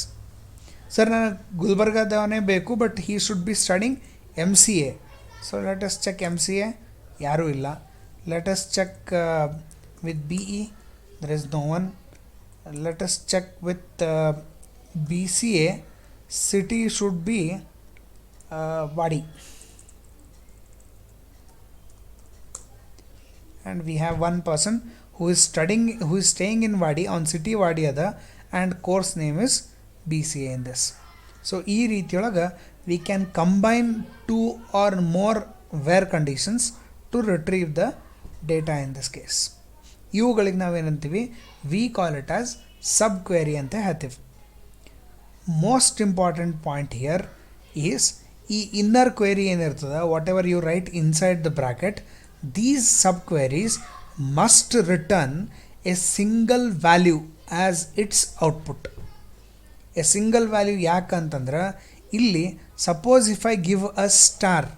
Sir ನನಗೆ ಗುಲ್ಬರ್ಗಾದವನೇ ಬೇಕು but he should be studying MCA. So let us check MCA, ಯಾರೂ ಇಲ್ಲ. Let us check with BE, there is no one. Let us check with BCA. City should be Wadi, and we have one person who is staying in Wadi on city Wadi ada, and course name is BCA in this. So ee reethiyolaga we can combine 2 or more where conditions to retrieve the data in this case. ಇವುಗಳಿಗೆ ನಾವೇನಂತೀವಿ, we call it as sub query ಅಂತ ಹೇಳ್ತೀವಿ. Most important point here is ಈ inner query ಏನಿರ್ತದೆ, whatever you write inside the bracket, these sub queries must return a single value as its output. A single value ಯಾಕಂತಂದ್ರೆ ಇಲ್ಲಿ suppose if I give a star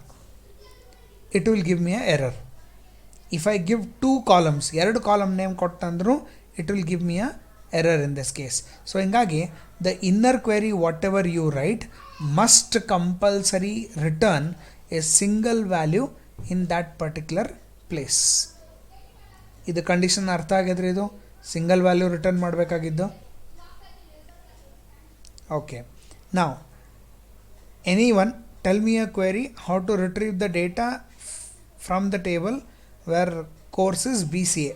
it will give me a error. If I give 2 columns, 2 column name ಕೊಟ್ಟಂದ್ರೂ it will give me a error in this case. So ಹಿಂಗಾಗಿ the inner query whatever you write must compulsory return a single value in that particular place. ಇದು condition ಅರ್ಥ ಆಗಿದ್ರೆ ಇದು single value return ಮಾಡಬೇಕಾಗಿದ್ದು. Okay, ನಾವು anyone tell me a query how to retrieve the data from the table where course is BCA.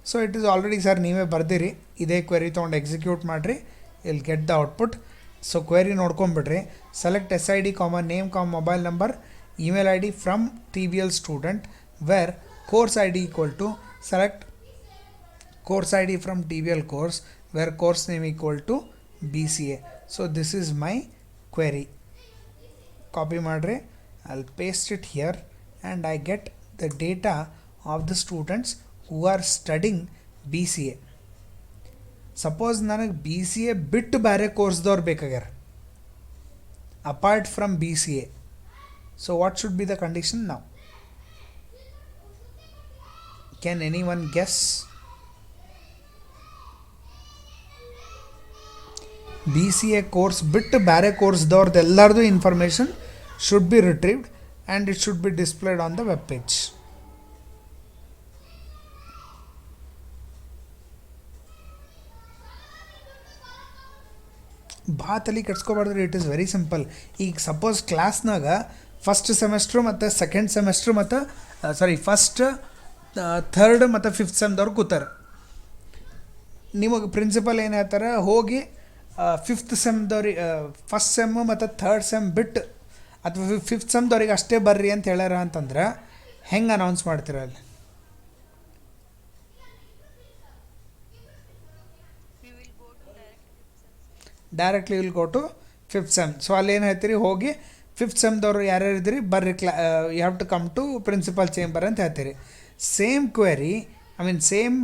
So it is already sir ನೀವೇ ಬರ್ದಿರಿ, ಇದೇ query ತೊಗೊಂಡು execute ಮಾಡಿರಿ, I'll get the output. So query ನೋಡ್ಕೊಂಬಿಡ್ರಿ. Select SID, name, mobile number, email ID from TBL student where course ID equal to select course ID from TBL course where course name equal to BCA. So this is my query. Copy madre, I'll paste it here and I get the data of the students who are studying BCA. Suppose ನನಗೆ BCA ಬಿಟ್ಟು ಬೇರೆ ಕೋರ್ಸ್ದವ್ರು ಬೇಕಾಗ್ಯಾರ apart from BCA. So what should be the condition now? Can anyone guess? BCA course ಬಿಟ್ಟು ಬೇರೆ ಕೋರ್ಸ್ದವ್ರದ್ದು ಎಲ್ಲರದು information should be retrieved and it should be displayed on the web page. ಭಾತಲ್ಲಿ ಕೆಡ್ಸ್ಕೊಬಾರ್ದ್ರಿ, it is very simple. ಈಗ suppose ಕ್ಲಾಸ್ನಾಗ first semester ಮತ್ತು second semester ಮತ್ತು first third ಮತ್ತು ಫಿಫ್ತ್ ಸೆಮ್ದವ್ರು ಕೂತಾರೆ. ನಿಮಗೆ ಪ್ರಿನ್ಸಿಪಲ್ ಏನು ಹೇಳ್ತಾರೆ, ಹೋಗಿ ಫಿಫ್ತ್ ಸೆಮ್ದವ್ರಿಗೆ ಫಸ್ಟ್ ಸೆಮ್ಮು ಮತ್ತು ಥರ್ಡ್ ಸೆಮ್ ಬಿಟ್ಟು ಅಥವಾ ಫಿಫ್ತ್ ಸೆಮ್ದವ್ರಿಗೆ ಅಷ್ಟೇ ಬರ್ರಿ ಅಂತ ಹೇಳ್ಯಾರ ಅಂತಂದ್ರೆ ಹೆಂಗೆ ಅನೌನ್ಸ್ ಮಾಡ್ತೀರ ಅಲ್ಲಿ? Directly will go to fifth sem. So ಅಲ್ಲಿ ಏನು ಹೇಳ್ತೀರಿ, ಹೋಗಿ ಫಿಫ್ತ್ ಸೆಮ್ದವ್ರು ಯಾರ್ಯಾರು ಇದ್ದೀರಿ ಬರ್ರಿ, you have to come to principal chamber ಅಂತ ಹೇಳ್ತೀರಿ. ಸೇಮ್ ಕ್ವೆರಿ, ಸೇಮ್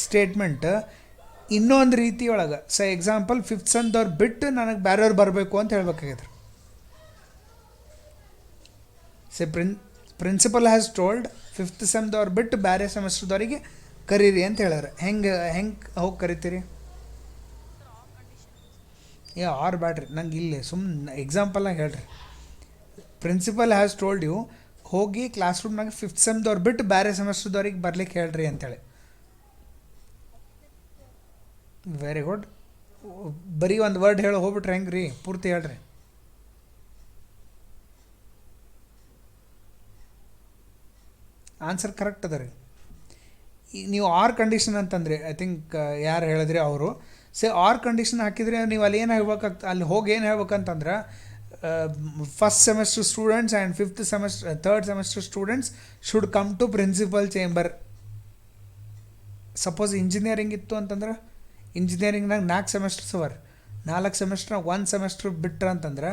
ಸ್ಟೇಟ್ಮೆಂಟ್ ಇನ್ನೊಂದು ರೀತಿ ಒಳಗೆ. ಸೊ ಎಕ್ಸಾಂಪಲ್ ಫಿಫ್ತ್ ಸೆಮ್ದವ್ರು ಬಿಟ್ಟು ನನಗೆ ಬೇರೆಯವ್ರು ಬರಬೇಕು ಅಂತ ಹೇಳ್ಬೇಕಾಗಿದ್ರು. ಪ್ರಿನ್ಸಿಪಲ್ ಹ್ಯಾಸ್ ಟೋಲ್ಡ್ ಫಿಫ್ತ್ ಸೆಮ್ದವ್ರು ಬಿಟ್ಟು ಬೇರೆ ಸೆಮೆಸ್ಟರ್ದವ್ರಿಗೆ ಕರೀರಿ ಅಂತ ಹೇಳ್ಯಾರ. ಹೆಂಗೆ ಹೋಗಿ ಕರಿತೀರಿ? ಆರ್ ಬ್ಯಾಡ್ರಿ, ನಂಗೆ ಇಲ್ಲೇ ಸುಮ್ಮನೆ ಎಕ್ಸಾಂಪಲ್ನಾಗ ಹೇಳ್ರಿ. ಪ್ರಿನ್ಸಿಪಲ್ ಹ್ಯಾಸ್ ಟೋಲ್ಡ್ ಯು ಹೋಗಿ ಕ್ಲಾಸ್ ರೂಮ್ನಾಗ ಫಿಫ್ತ್ ಸೆಮ್ದವ್ರು ಬಿಟ್ಟು ಬೇರೆ ಸೆಮೆಸ್ಟರ್ದವ್ರಿಗೆ ಬರ್ಲಿಕ್ಕೆ ಹೇಳ್ರಿ ಅಂತೇಳಿ. Very good. ಬರೀ ಒಂದು ವರ್ಡ್ ಹೇಳಿ ಹೋಗ್ಬಿಟ್ರೆ ಹೆಂಗೆ ರೀ? ಪೂರ್ತಿ ಹೇಳ್ರಿ. ಆನ್ಸರ್ ಕರೆಕ್ಟ್ ಅದ ರೀ. ಈಗ ನೀವು ಆರ್ ಕಂಡೀಷನ್ ಅಂತಂದರೆ ಐ ಥಿಂಕ್ ಯಾರು ಹೇಳಿದ್ರಿ ಅವರು ಆರ್ ಕಂಡೀಷನ್ ಹಾಕಿದರೆ ನೀವು ಅಲ್ಲಿ ಏನು ಹೇಳ್ಬೇಕಾಗ್ತದೆ, ಅಲ್ಲಿ ಹೋಗಿ ಏನು ಹೇಳ್ಬೇಕಂತಂದ್ರೆ first semester students and third semester students should come to principal chamber. Suppose engineering ಇತ್ತು ಅಂತಂದ್ರೆ ಇಂಜಿನಿಯರಿಂಗ್ನಾಗ 4 ಸೆಮೆಸ್ಟರ್ಸ್ ಅವರ್, 4 ಸೆಮೆಸ್ಟ್ರಾಗ 1 ಸೆಮೆಸ್ಟರ್ ಬಿಟ್ರ ಅಂತಂದ್ರೆ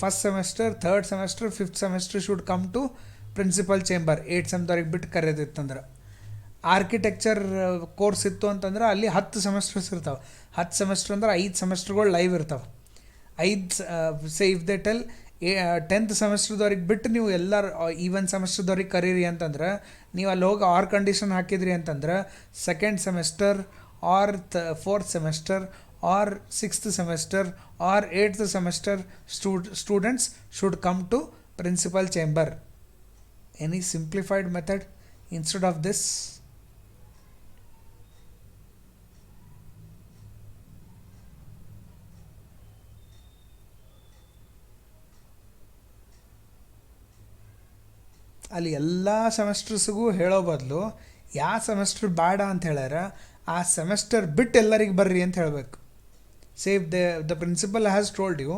first semester, third semester, fifth semester should come to principal chamber. 8 ಸೆಮ್ದವ್ರಿಗೆ ಬಿಟ್ಟು ಕರೆಯೋದಿತ್ತಂದ್ರೆ. ಆರ್ಕಿಟೆಕ್ಚರ್ ಕೋರ್ಸ್ ಇತ್ತು ಅಂತಂದ್ರೆ ಅಲ್ಲಿ 10 ಸೆಮೆಸ್ಟರ್ಸ್ ಇರ್ತಾವೆ. 10 ಸೆಮೆಸ್ಟರ್ ಅಂದ್ರೆ 5 ಸೆಮೆಸ್ಟರ್ಗಳು ಲೈವ್ ಇರ್ತಾವೆ. 5 ಇಫ್ ದೇ ಟೆಲ್ 10th ಸೆಮೆಸ್ಟರ್ದವ್ರಿಗೆ ಬಿಟ್ಟು ನೀವು ಎಲ್ಲರೂ ಈವನ್ ಸೆಮೆಸ್ಟರ್ದವ್ರಿಗೆ ಕರೀರಿ ಅಂತಂದ್ರೆ ನೀವು ಅಲ್ಲಿ ಹೋಗಿ ಆರ್ ಕಂಡೀಷನ್ ಹಾಕಿದ್ರಿ ಅಂತಂದ್ರೆ second semester or fourth semester or 6th semester or 8th semester students should come to principal chamber. Any simplified method instead of this? ಅಲ್ಲಿ ಎಲ್ಲ ಸೆಮೆಸ್ಟರ್ಸ್ಗೂ ಹೇಳೋ ಬದಲು ಯಾವ ಸೆಮೆಸ್ಟರ್ ಬೇಡ ಅಂತ ಹೇಳ್ಯಾರ ಆ ಸೆಮೆಸ್ಟರ್ ಬಿಟ್ಟು ಎಲ್ಲರಿಗೆ ಬರ್ರಿ ಅಂತ ಹೇಳಬೇಕು. Safe the principal has told you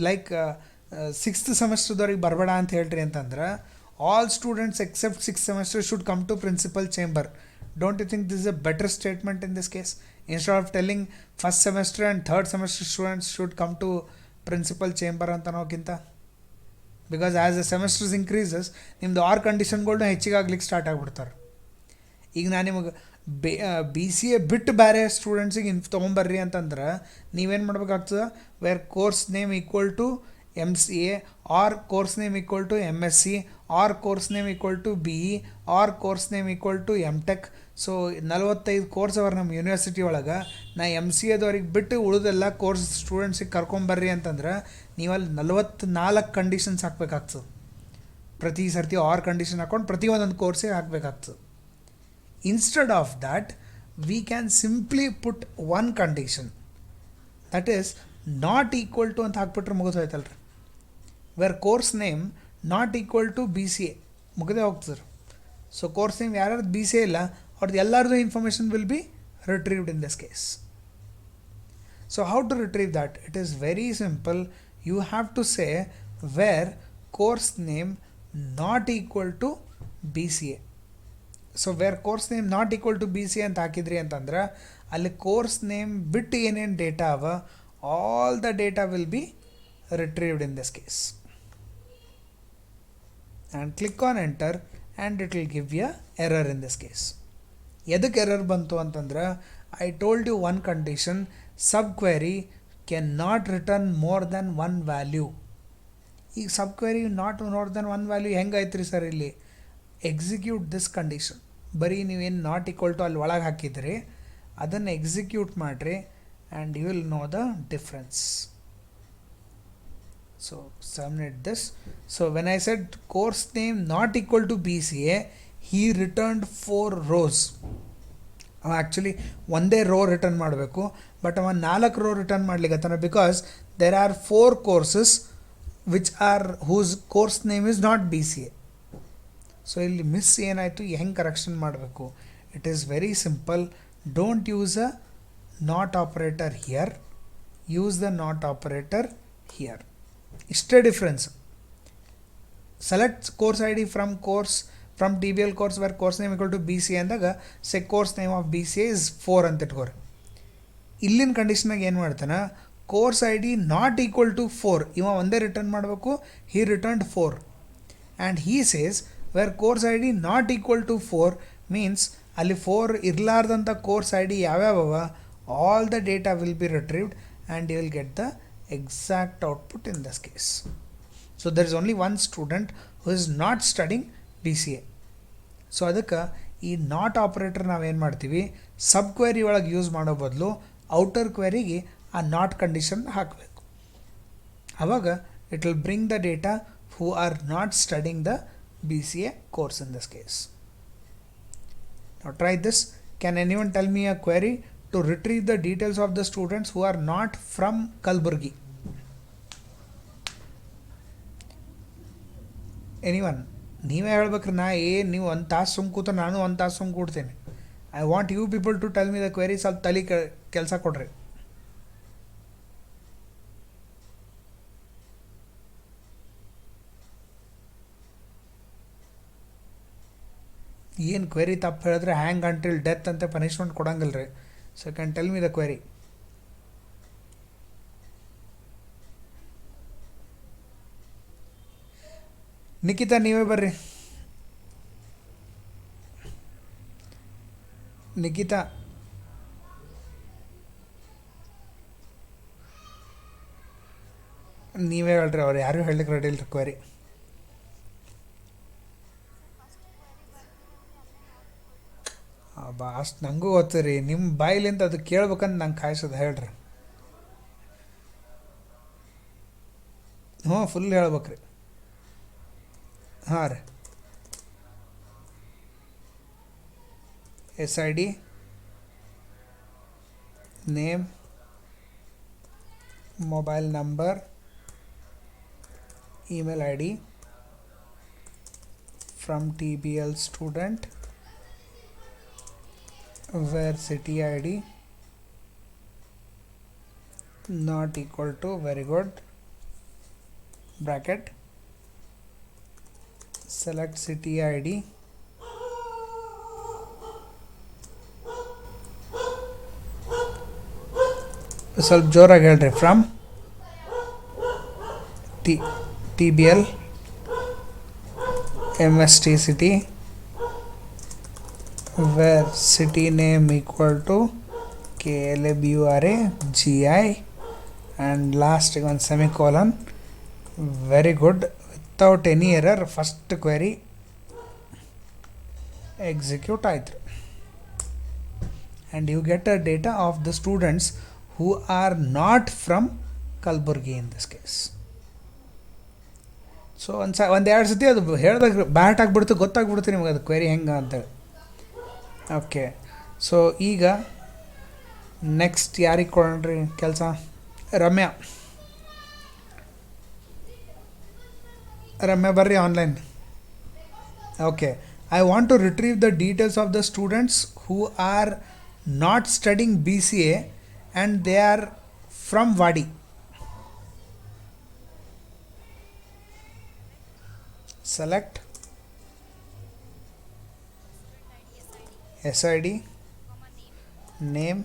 like 6th ಸೆಮೆಸ್ಟರ್ದವ್ರಿಗೆ ಬರಬೇಡ ಅಂತ ಹೇಳ್ರಿ ಅಂತಂದ್ರೆ all students except 6th semester should come to principal chamber. Don't you think this is a better statement in this case? Instead of telling first semester and third semester students should come to principal chamber ಅಂತ ಅನ್ನೋಕ್ಕಿಂತ, because as the ಸೆಮೆಸ್ಟರ್ಸ್ increases ನಿಮ್ಮದು R ಕಂಡೀಷನ್ಗಳನ್ನ ಹೆಚ್ಚಿಗೆ ಆಗ್ಲಿಕ್ಕೆ start ಆಗಿಬಿಡ್ತಾರೆ. ಈಗ ನಾನು ನಿಮಗೆ BCA ಬಿಟ್ಟು ಬೇರೆ ಸ್ಟೂಡೆಂಟ್ಸಿಗೆ ತೊಗೊಂಬರ್ರಿ ಅಂತಂದ್ರೆ ನೀವೇನು ಮಾಡ್ಬೇಕಾಗ್ತದೆ, where course name equal to MCA or course name equal to MSc or course name equal to BE or course name equal to MTech. So 45 course ಅವ್ರ ನಮ್ಮ ಯೂನಿವರ್ಸಿಟಿ ಒಳಗೆ ನಾ MCAದವ್ರಿಗೆ ಬಿಟ್ಟು ಉಳಿದೆಲ್ಲ ಕೋರ್ಸ್ ಸ್ಟೂಡೆಂಟ್ಸಿಗೆ ಕರ್ಕೊಂಬರ್ರಿ ಅಂತಂದ್ರೆ ನೀವಲ್ಲಿ 44 ಕಂಡೀಷನ್ಸ್ ಹಾಕ್ಬೇಕಾಗ್ತದೆ. ಪ್ರತಿ ಸರ್ತಿ ಆರ್ ಕಂಡೀಷನ್ ಹಾಕ್ಕೊಂಡು ಪ್ರತಿ ಒಂದೊಂದು ಕೋರ್ಸಿಗೆ ಹಾಕಬೇಕಾಗ್ತದೆ. Instead of that, we can simply put one condition, that is not equal to ಅಂತ ಹಾಕ್ಬಿಟ್ರೆ ಮುಗಿದೋಯ್ತಲ್ರಿ. Where course name not equal to B C A ಮುಗಿದೇ ಹೋಗ್ತದೆ. ಸೊ ಕೋರ್ಸ್ ನೇಮ್ ಯಾರ್ಯಾರ್ದು ಬಿ ಸಿ ಎ ಇಲ್ಲ ಅವ್ರದ್ದು ಎಲ್ಲರದು information will be retrieved in this case. So how to retrieve that? It is very simple. You have to say where course name not equal to BCA. So where course name not equal to B C A ಅಂತ ಹಾಕಿದ್ರಿ ಅಂತಂದ್ರೆ ಅಲ್ಲಿ course name ಬಿಟ್ಟು ಏನೇನು data ಅವ all the data will be retrieved in this case. And click on enter and it will give you error in this case. ಎದಕ್ಕೆ error ಬಂತು ಅಂತಂದ್ರೆ I told you one condition, sub query can not return more than one value. ಈಗ sub query not more than one value ಹೆಂಗಾಯ್ತು ರೀ sir? ಇಲ್ಲಿ execute this condition. ಬರೀ ನೀವೇನು not equal to ಅಲ್ಲಿ ಒಳಗೆ ಹಾಕಿದ್ರಿ ಅದನ್ನು ಎಕ್ಸಿಕ್ಯೂಟ್ ಮಾಡಿರಿ and you will know the difference. So submit this. So when I said course name not equal to BCA, he returned 4 rows. Actually ಒಂದೇ row return ಮಾಡಬೇಕು, but ಅವ 4 ರೋ ರಿಟರ್ನ್ ಮಾಡ್ಲಿಕ್ಕತ್ತಾನ because there are 4 courses which are whose course name is not BCA. So ಇಲ್ಲಿ miss ಏನಾಯಿತು, ಹೆಂಗೆ correction ಮಾಡಬೇಕು? It is very simple. Don't use a not operator here, use the not operator here. ಇಷ್ಟೇ difference. Select course I D from TBL course where course name equal to BCA ಅಂದಾಗ say course name of BCA is 4 ಅಂತ ಇಟ್ಕೋರಿ. ಇಲ್ಲಿನ ಕಂಡೀಷನಾಗ ಏನು ಮಾಡ್ತಾನೆ, course I D not equal to 4 ಇವ ಒಂದೇ ರಿಟರ್ನ್ ಮಾಡಬೇಕು. He returned 4 and he says where course I D not equal to 4 means ಅಲ್ಲಿ 4 ಇರಲಾರ್ದಂಥ ಕೋರ್ಸ್ ಐ ಡಿ ಯಾವ್ಯಾವ all the data will be retrieved and you will get the exact output in this case. So there is only one student who is not studying BCA. So ಅದಕ್ಕೆ ಈ not operator ನಾವೇನು ಮಾಡ್ತೀವಿ, ಸಬ್ query ಒಳಗೆ use ಮಾಡೋ ಬದಲು outer ಕ್ವೆರಿಗೆ ಆ not condition ಹಾಕಬೇಕು. ಆವಾಗ it will bring the data who are not studying the BCA course in this case. Now try this. Can anyone tell me a query to retrieve the details of the students who are not from Kalburgi? Anyone? ನೀವೇ ಹೇಳ್ಬೇಕ್ರಿ. ನೀವು ಒಂದು ತಾಸು ಸುಮ್ ಕೂತ ನಾನು ಒಂದು ತಾಸು ಸುಮ್ ಕೂಡ್ತೇನೆ. I want you people to tell me the query. ಸ್ವಲ್ಪ ತಲೆ ಕೆಲಸ ಕೊಡ್ರಿ. ಏನು ಕ್ವೆರಿ ತಪ್ಪು ಹೇಳಿದ್ರೆ ಹ್ಯಾಂಗ್ ಅಂಟಿಲ್ ಡೆತ್ ಅಂತ ಪನಿಷ್ಮೆಂಟ್ ಕೊಡಂಗಿಲ್ಲ ರೀ. So can tell me the query. Nikhita ನೀವೇ ಬರ್ರಿ. ನಿಖಿತಾ ನೀವೇ ಹೇಳ್ರಿ. ಅವ್ರು ಯಾರು ಹೇಳಲಿಕ್ಕೆ ರೆಡಿ ಇಲ್ರಿ ಕ್ವೆರಿ. ಅಷ್ಟು ನನಗೂ ಗೊತ್ತು ರೀ. ನಿಮ್ಮ ಬಾಯಿಲಿಂದ ಅದು ಕೇಳ್ಬೇಕಂತ ನಂಗೆ ಕಾಯಿಸೋದು ಹೇಳ್ರಿ. ಹ್ಞೂ ಫುಲ್ ಹೇಳ್ಬೇಕ್ರಿ. ಹಾಂ ರೀ. SID name mobile number email ID from TBL student where city ID not equal to, very good, bracket, select city ID, ಸ್ವಲ್ಪ ಜೋರಾಗಿ ಹೇಳ್ರಿ. From TBL MST city where city name equal to KLABURAGI and last one semicolon. Very good. Without any error first query execute ಆಯ್ತು and you get a data of the students who are not from Kalburgi in this case. So ಒಂದು ಎರಡು ಸತಿ ಅದು ಹೇಳಿದಾಗ bat ಆಗಿಬಿಡ್ತು, ಗೊತ್ತಾಗ್ಬಿಡ್ತು ನಿಮಗೆ ಅದು query ಹೆಂಗೆ ಅಂತೇಳಿ. ಓಕೆ, ಸೊ ಈಗ ನೆಕ್ಸ್ಟ್ ಯಾರಿಗೆ ಕೊಡೋಣ್ರಿ ಕೆಲಸ? ರಮ್ಯಾ. ರಮ್ಯಾ ಬರ್ರಿ online. Okay, I want to retrieve the details of the students who are not studying BCA and they are from Wadi. Select SID, name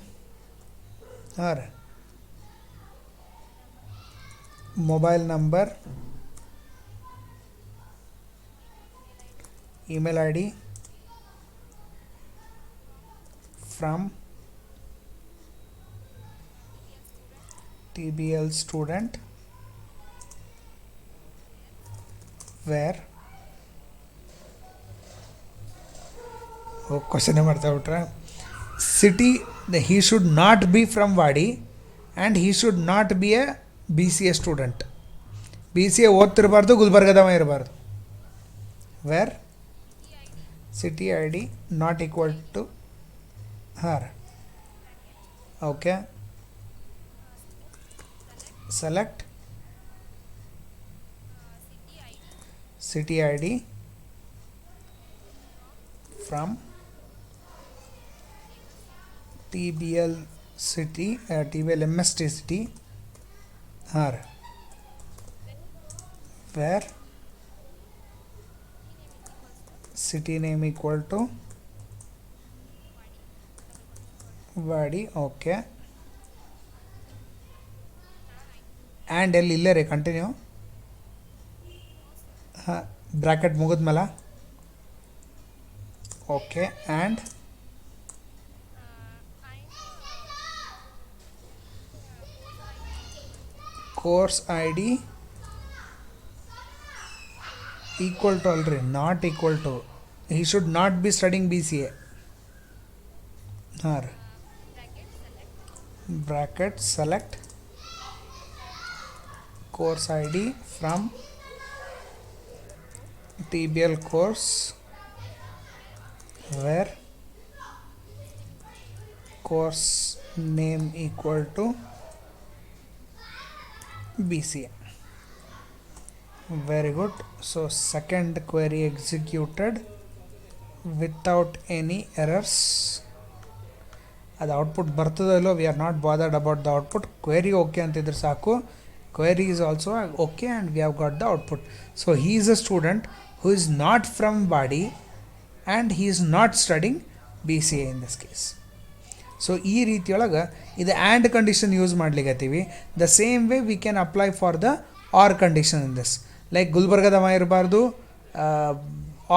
or mobile number, email ID from TBL student where ಕ್ವಶನೇ ಮಾಡ್ತಾ ಬಿಟ್ರೆ city. He should not be from Wadi and he should not be a BCA student. BCA ಓದ್ತಿರಬಾರ್ದು, ಗುಲ್ಬರ್ಗದವ ಇರಬಾರ್ದು. Where city ID not equal to her. Okay, select city ID from TBL city, TBL MST city, or where city name equal to Vadi. Okay, and ಇಲ್ಲೇ ರೀ continue. Bracket ಮುಗಿದ್ಮೇಲೆ okay, and course ID equal to already not equal to, he should not be studying BCA. or bracket select course ID from TBL course where course name equal to BCA. Very good. So second query executed without any errors. ಅದು output ಬರ್ತದೋ ಇಲ್ಲೋ, we are not bothered about the output. Query okay ಅಂತಿದ್ರೆ ಸಾಕು. Query is also okay and we have got the output. So he is a student who is not from ಬಾಡಿ and he is not studying BCA in this case. So ಈ ರೀತಿಯೊಳಗೆ ಇದು and condition use ಮಾಡ್ಲಿಕ್ಕತ್ತೀವಿ. The same way we can apply for the or condition in this. Like ಗುಲ್ಬರ್ಗದವ ಇರಬಾರ್ದು,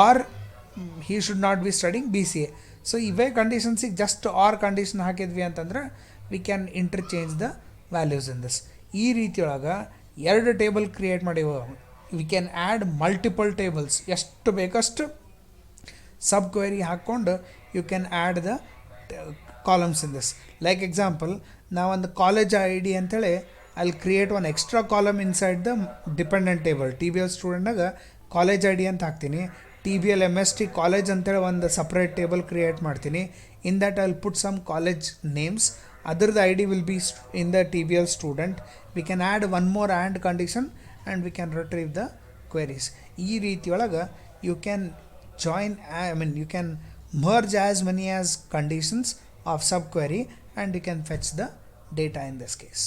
R he should not be studying BCA. So ಇವೇ ಕಂಡೀಷನ್ಸಿಗೆ just or condition ಹಾಕಿದ್ವಿ ಅಂತಂದ್ರೆ we can interchange the values in this. ಈ ರೀತಿಯೊಳಗೆ ಎರಡು table create ಮಾಡಿವ. We can add multiple tables, ಎಷ್ಟು ಬೇಕಷ್ಟು ಸಬ್ ಕ್ವೆರಿ ಹಾಕ್ಕೊಂಡು you can add the columns in this. Like example, ನಾವೊಂದು ಕಾಲೇಜ್ ID ಅಂತೇಳಿ ಅಲ್ಲಿ create one extra column inside the dependent table. TBL ಸ್ಟೂಡೆಂಟಾಗ ಕಾಲೇಜ್ ID ಅಂತ ಹಾಕ್ತೀನಿ. TBL MST ಕಾಲೇಜ್ ಅಂತೇಳಿ ಒಂದು ಸಪ್ರೇಟ್ ಟೇಬಲ್ ಕ್ರಿಯೇಟ್ ಮಾಡ್ತೀನಿ. In that I will put some college names. ಅದ್ರದ್ದು ID will be in the TBL student. We can add one more and condition and we can retrieve the queries. ಈ ರೀತಿಯೊಳಗೆ you can join, you can merge as many as conditions of subquery and you can fetch the data in this case.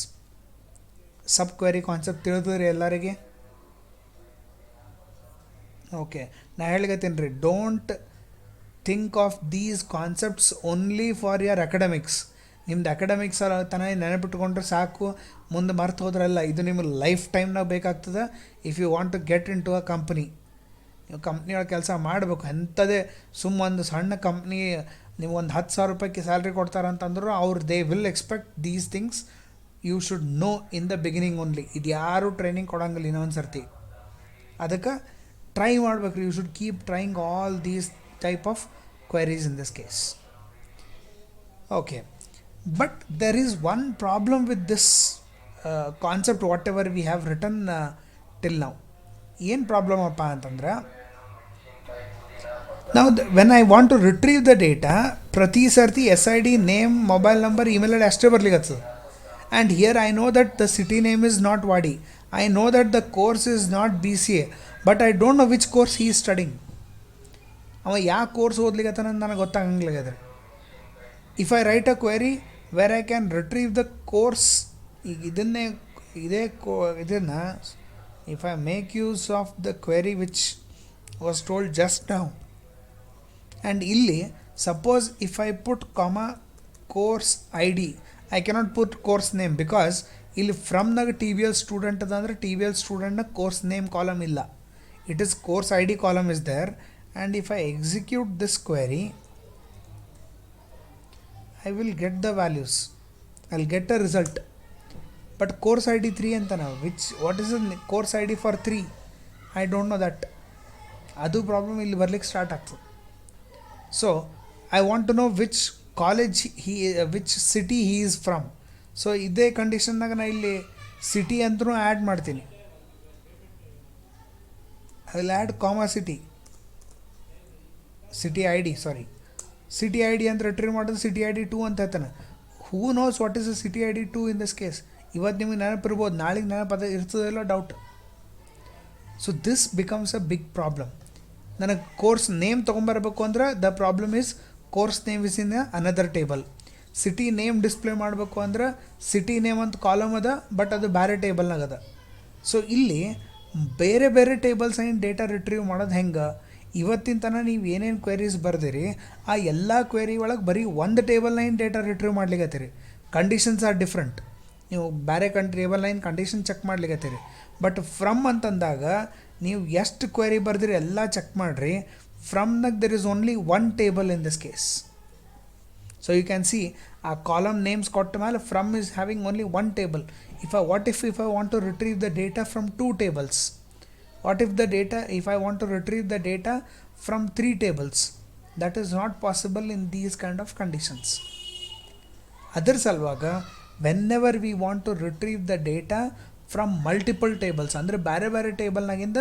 Subquery concept ತಿಳಿದ್ರಿ ಎಲ್ಲರಿಗೆ? Okay, ನಾ ಹೇಳಿಗತ್ತೀನಿ ರೀ, don't think of these concepts only for your academics. ನಿಮ್ದು academics ತನ ನೆನಪಿಟ್ಕೊಂಡ್ರೆ ಸಾಕು, ಮುಂದೆ ಮರ್ತು ಹೋದ್ರಲ್ಲ. ಇದು ನಿಮ್ಗೆ ಲೈಫ್ ಟೈಮ್ನಾಗ ಬೇಕಾಗ್ತದೆ. If you want to get in to a company, ನೀವು ಕಂಪ್ನಿಯೊಳಗೆ ಕೆಲಸ ಮಾಡಬೇಕು. ಎಂಥದೇ ಒಂದು ಸಣ್ಣ ಕಂಪ್ನಿ ನಿಮ್ಗೊಂದು 10,000 ರೂಪಾಯಿಗೆ ಸ್ಯಾಲ್ರಿ ಕೊಡ್ತಾರಂತಂದ್ರು they will expect these things. You should know in the beginning only. ಇದು ಯಾರೂ ಟ್ರೈನಿಂಗ್ ಕೊಡೋಂಗಿಲ್ಲ ಇನ್ನೊಂದು ಸರ್ತಿ. ಅದಕ್ಕೆ ಟ್ರೈ ಮಾಡ್ಬೇಕು ರೀ. You should keep trying all these type of queries in this case. Okay, but there is one problem with this concept whatever we have written till now. ಏನು problem ಅಪ್ಪ ಅಂತಂದ್ರೆ, Now, when I want to retrieve the data, ಪ್ರತಿ ಸರ್ತಿ SID name mobile number email ID ಅಷ್ಟೇ ಬರ್ಲಿಕ್ಕೆ. And here I know that the city name is not Wadi. I know that the course is not BCA, but I don't know which course he is studying. ಅವ ಯಾವ course ಓದ್ಲಿಕ್ಕೆ ನನಗೆ ಗೊತ್ತಾಗಂಗಿಲ್ಲ. If I write a query where I can retrieve the course, ಇದನ್ನು if I make use of the query which was told just now, and ಇಲ್ಲಿ suppose if I put comma course ID, I cannot put course name because ಇಲ್ಲಿ from the TVL student ಅದಂದ್ರೆ TVL student ನ course name column ಇಲ್ಲ. It is course ID column is there, and if I execute this query, I will get the values. I'll get a result. But course ID 3 antana, what is the course ID for 3? I don't know that. Adu problem illi barlik start ಆಗ್ತದೆ. So I want to know which college which city he is from. So ಇದೇ ಕಂಡೀಷನ್ನಾಗ ನಾನು ಇಲ್ಲಿ city ಅಂತೂ add ಮಾಡ್ತೀನಿ. I will add comma city ID, sorry city ID ಅಂತ retrieve ಮಾಡೋದು city ID 2 ಅಂತ ಹೇಳ್ತಾನೆ. Who knows what is the city ID 2 in this case? ಇವತ್ತು ನಿಮಗೆ ನೆನಪಿರ್ಬೋದು, ನಾಳೆಗೆ ನೆನಪದ ಇರ್ತದಿಲ್ಲ doubt. So this becomes a big problem. ನನಗೆ ಕೋರ್ಸ್ ನೇಮ್ ತೊಗೊಂಬರ್ಬೇಕು ಅಂದ್ರೆ the problem is course name is in another table. City name display ಮಾಡಬೇಕು ಅಂದ್ರೆ ಸಿಟಿ ನೇಮ್ ಅಂತ ಕಾಲಮ್ ಅದ, ಬಟ್ ಅದು ಬೇರೆ ಟೇಬಲ್ನಾಗ ಅದ. ಸೊ ಇಲ್ಲಿ ಬೇರೆ ಬೇರೆ ಟೇಬಲ್ಸ್ ಏನು ಡೇಟಾ ರಿಟ್ರೀವ್ ಮಾಡೋದು ಹೆಂಗೆ? ಇವತ್ತಿನ ತನಕ ನೀವು ಏನೇನು ಕ್ವೆರೀಸ್ ಬರ್ದಿರಿ ಆ ಎಲ್ಲ ಕ್ವೆರಿ ಒಳಗೆ ಬರೀ ಒಂದು ಟೇಬಲ್ ಲೈನ್ ಡೇಟಾ ರಿಟ್ರೀವ್ ಮಾಡ್ಲಿಕ್ಕತ್ತೀರಿ. Conditions are different. ನೀವು ಬೇರೆ ಟೇಬಲ್ ಲೈನ್ ಕಂಡೀಷನ್ ಚೆಕ್ ಮಾಡ್ಲಿಕ್ಕತ್ತೀರಿ. ಬಟ್ ಫ್ರಮ್ ಅಂತಂದಾಗ ನೀವು ಎಷ್ಟು ಕ್ವೆರಿ ಬರ್ದಿರಿ ಎಲ್ಲ ಚೆಕ್ ಮಾಡಿರಿ. ಫ್ರಮ್ನಾಗ there is only one table in this case. So you can see ಆ ಕಾಲಮ್ ನೇಮ್ಸ್ ಕೊಟ್ಟ ಮೇಲೆ from is having only one table. if I want to retrieve the data from 2 tables? What if I want to retrieve the data from 3 tables? That is not possible in these kind of conditions. ಅದರ ಸಲುವಾಗ whenever we want to retrieve the data from multiple tables, ಅಂದರೆ ಬೇರೆ ಬೇರೆ ಟೇಬಲ್ನಾಗಿಂದ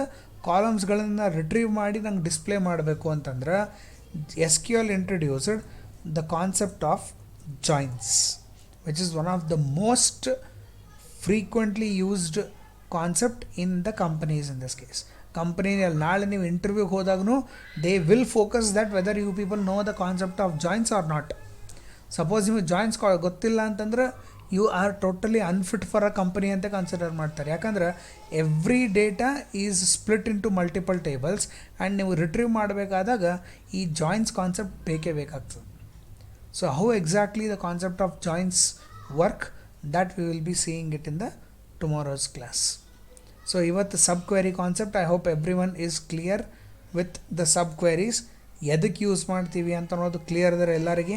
ಕಾಲಮ್ಸ್ಗಳನ್ನು retrieve ಮಾಡಿ ನಂಗೆ display ಮಾಡಬೇಕು ಅಂತಂದ್ರೆ SQL introduced the concept of joins, which is one of the most frequently used concept in the companies in this case. ಕಂಪನಿಯಲ್ಲಿ ನಾಳೆ ನೀವು ಇಂಟರ್ವ್ಯೂಗೆ ಹೋದಾಗೂ they will focus that whether you people know the concept of joints or not. Suppose ನಿಮಗೆ joints ಗೊತ್ತಿಲ್ಲ ಅಂತಂದ್ರೆ you are totally unfit for a company ಅಂತ consider ಮಾಡ್ತಾರೆ. ಯಾಕಂದ್ರೆ every data is split into multiple tables and ನೀವು retrieve ಮಾಡಬೇಕಾದಾಗ ಈ joints concept ಬೇಕೇ ಬೇಕಾಗ್ತದೆ. So how exactly the concept of joints work, that we will be seeing it in the tomorrow's class. So ಇವತ್ತು sub query concept, I hope everyone is clear with the sub queries. ಎದಕ್ಕೆ use ಮಾಡ್ತೀವಿ ಅಂತ ಅನ್ನೋದು clear ಇದ್ದಾರೆ ಎಲ್ಲರಿಗೆ.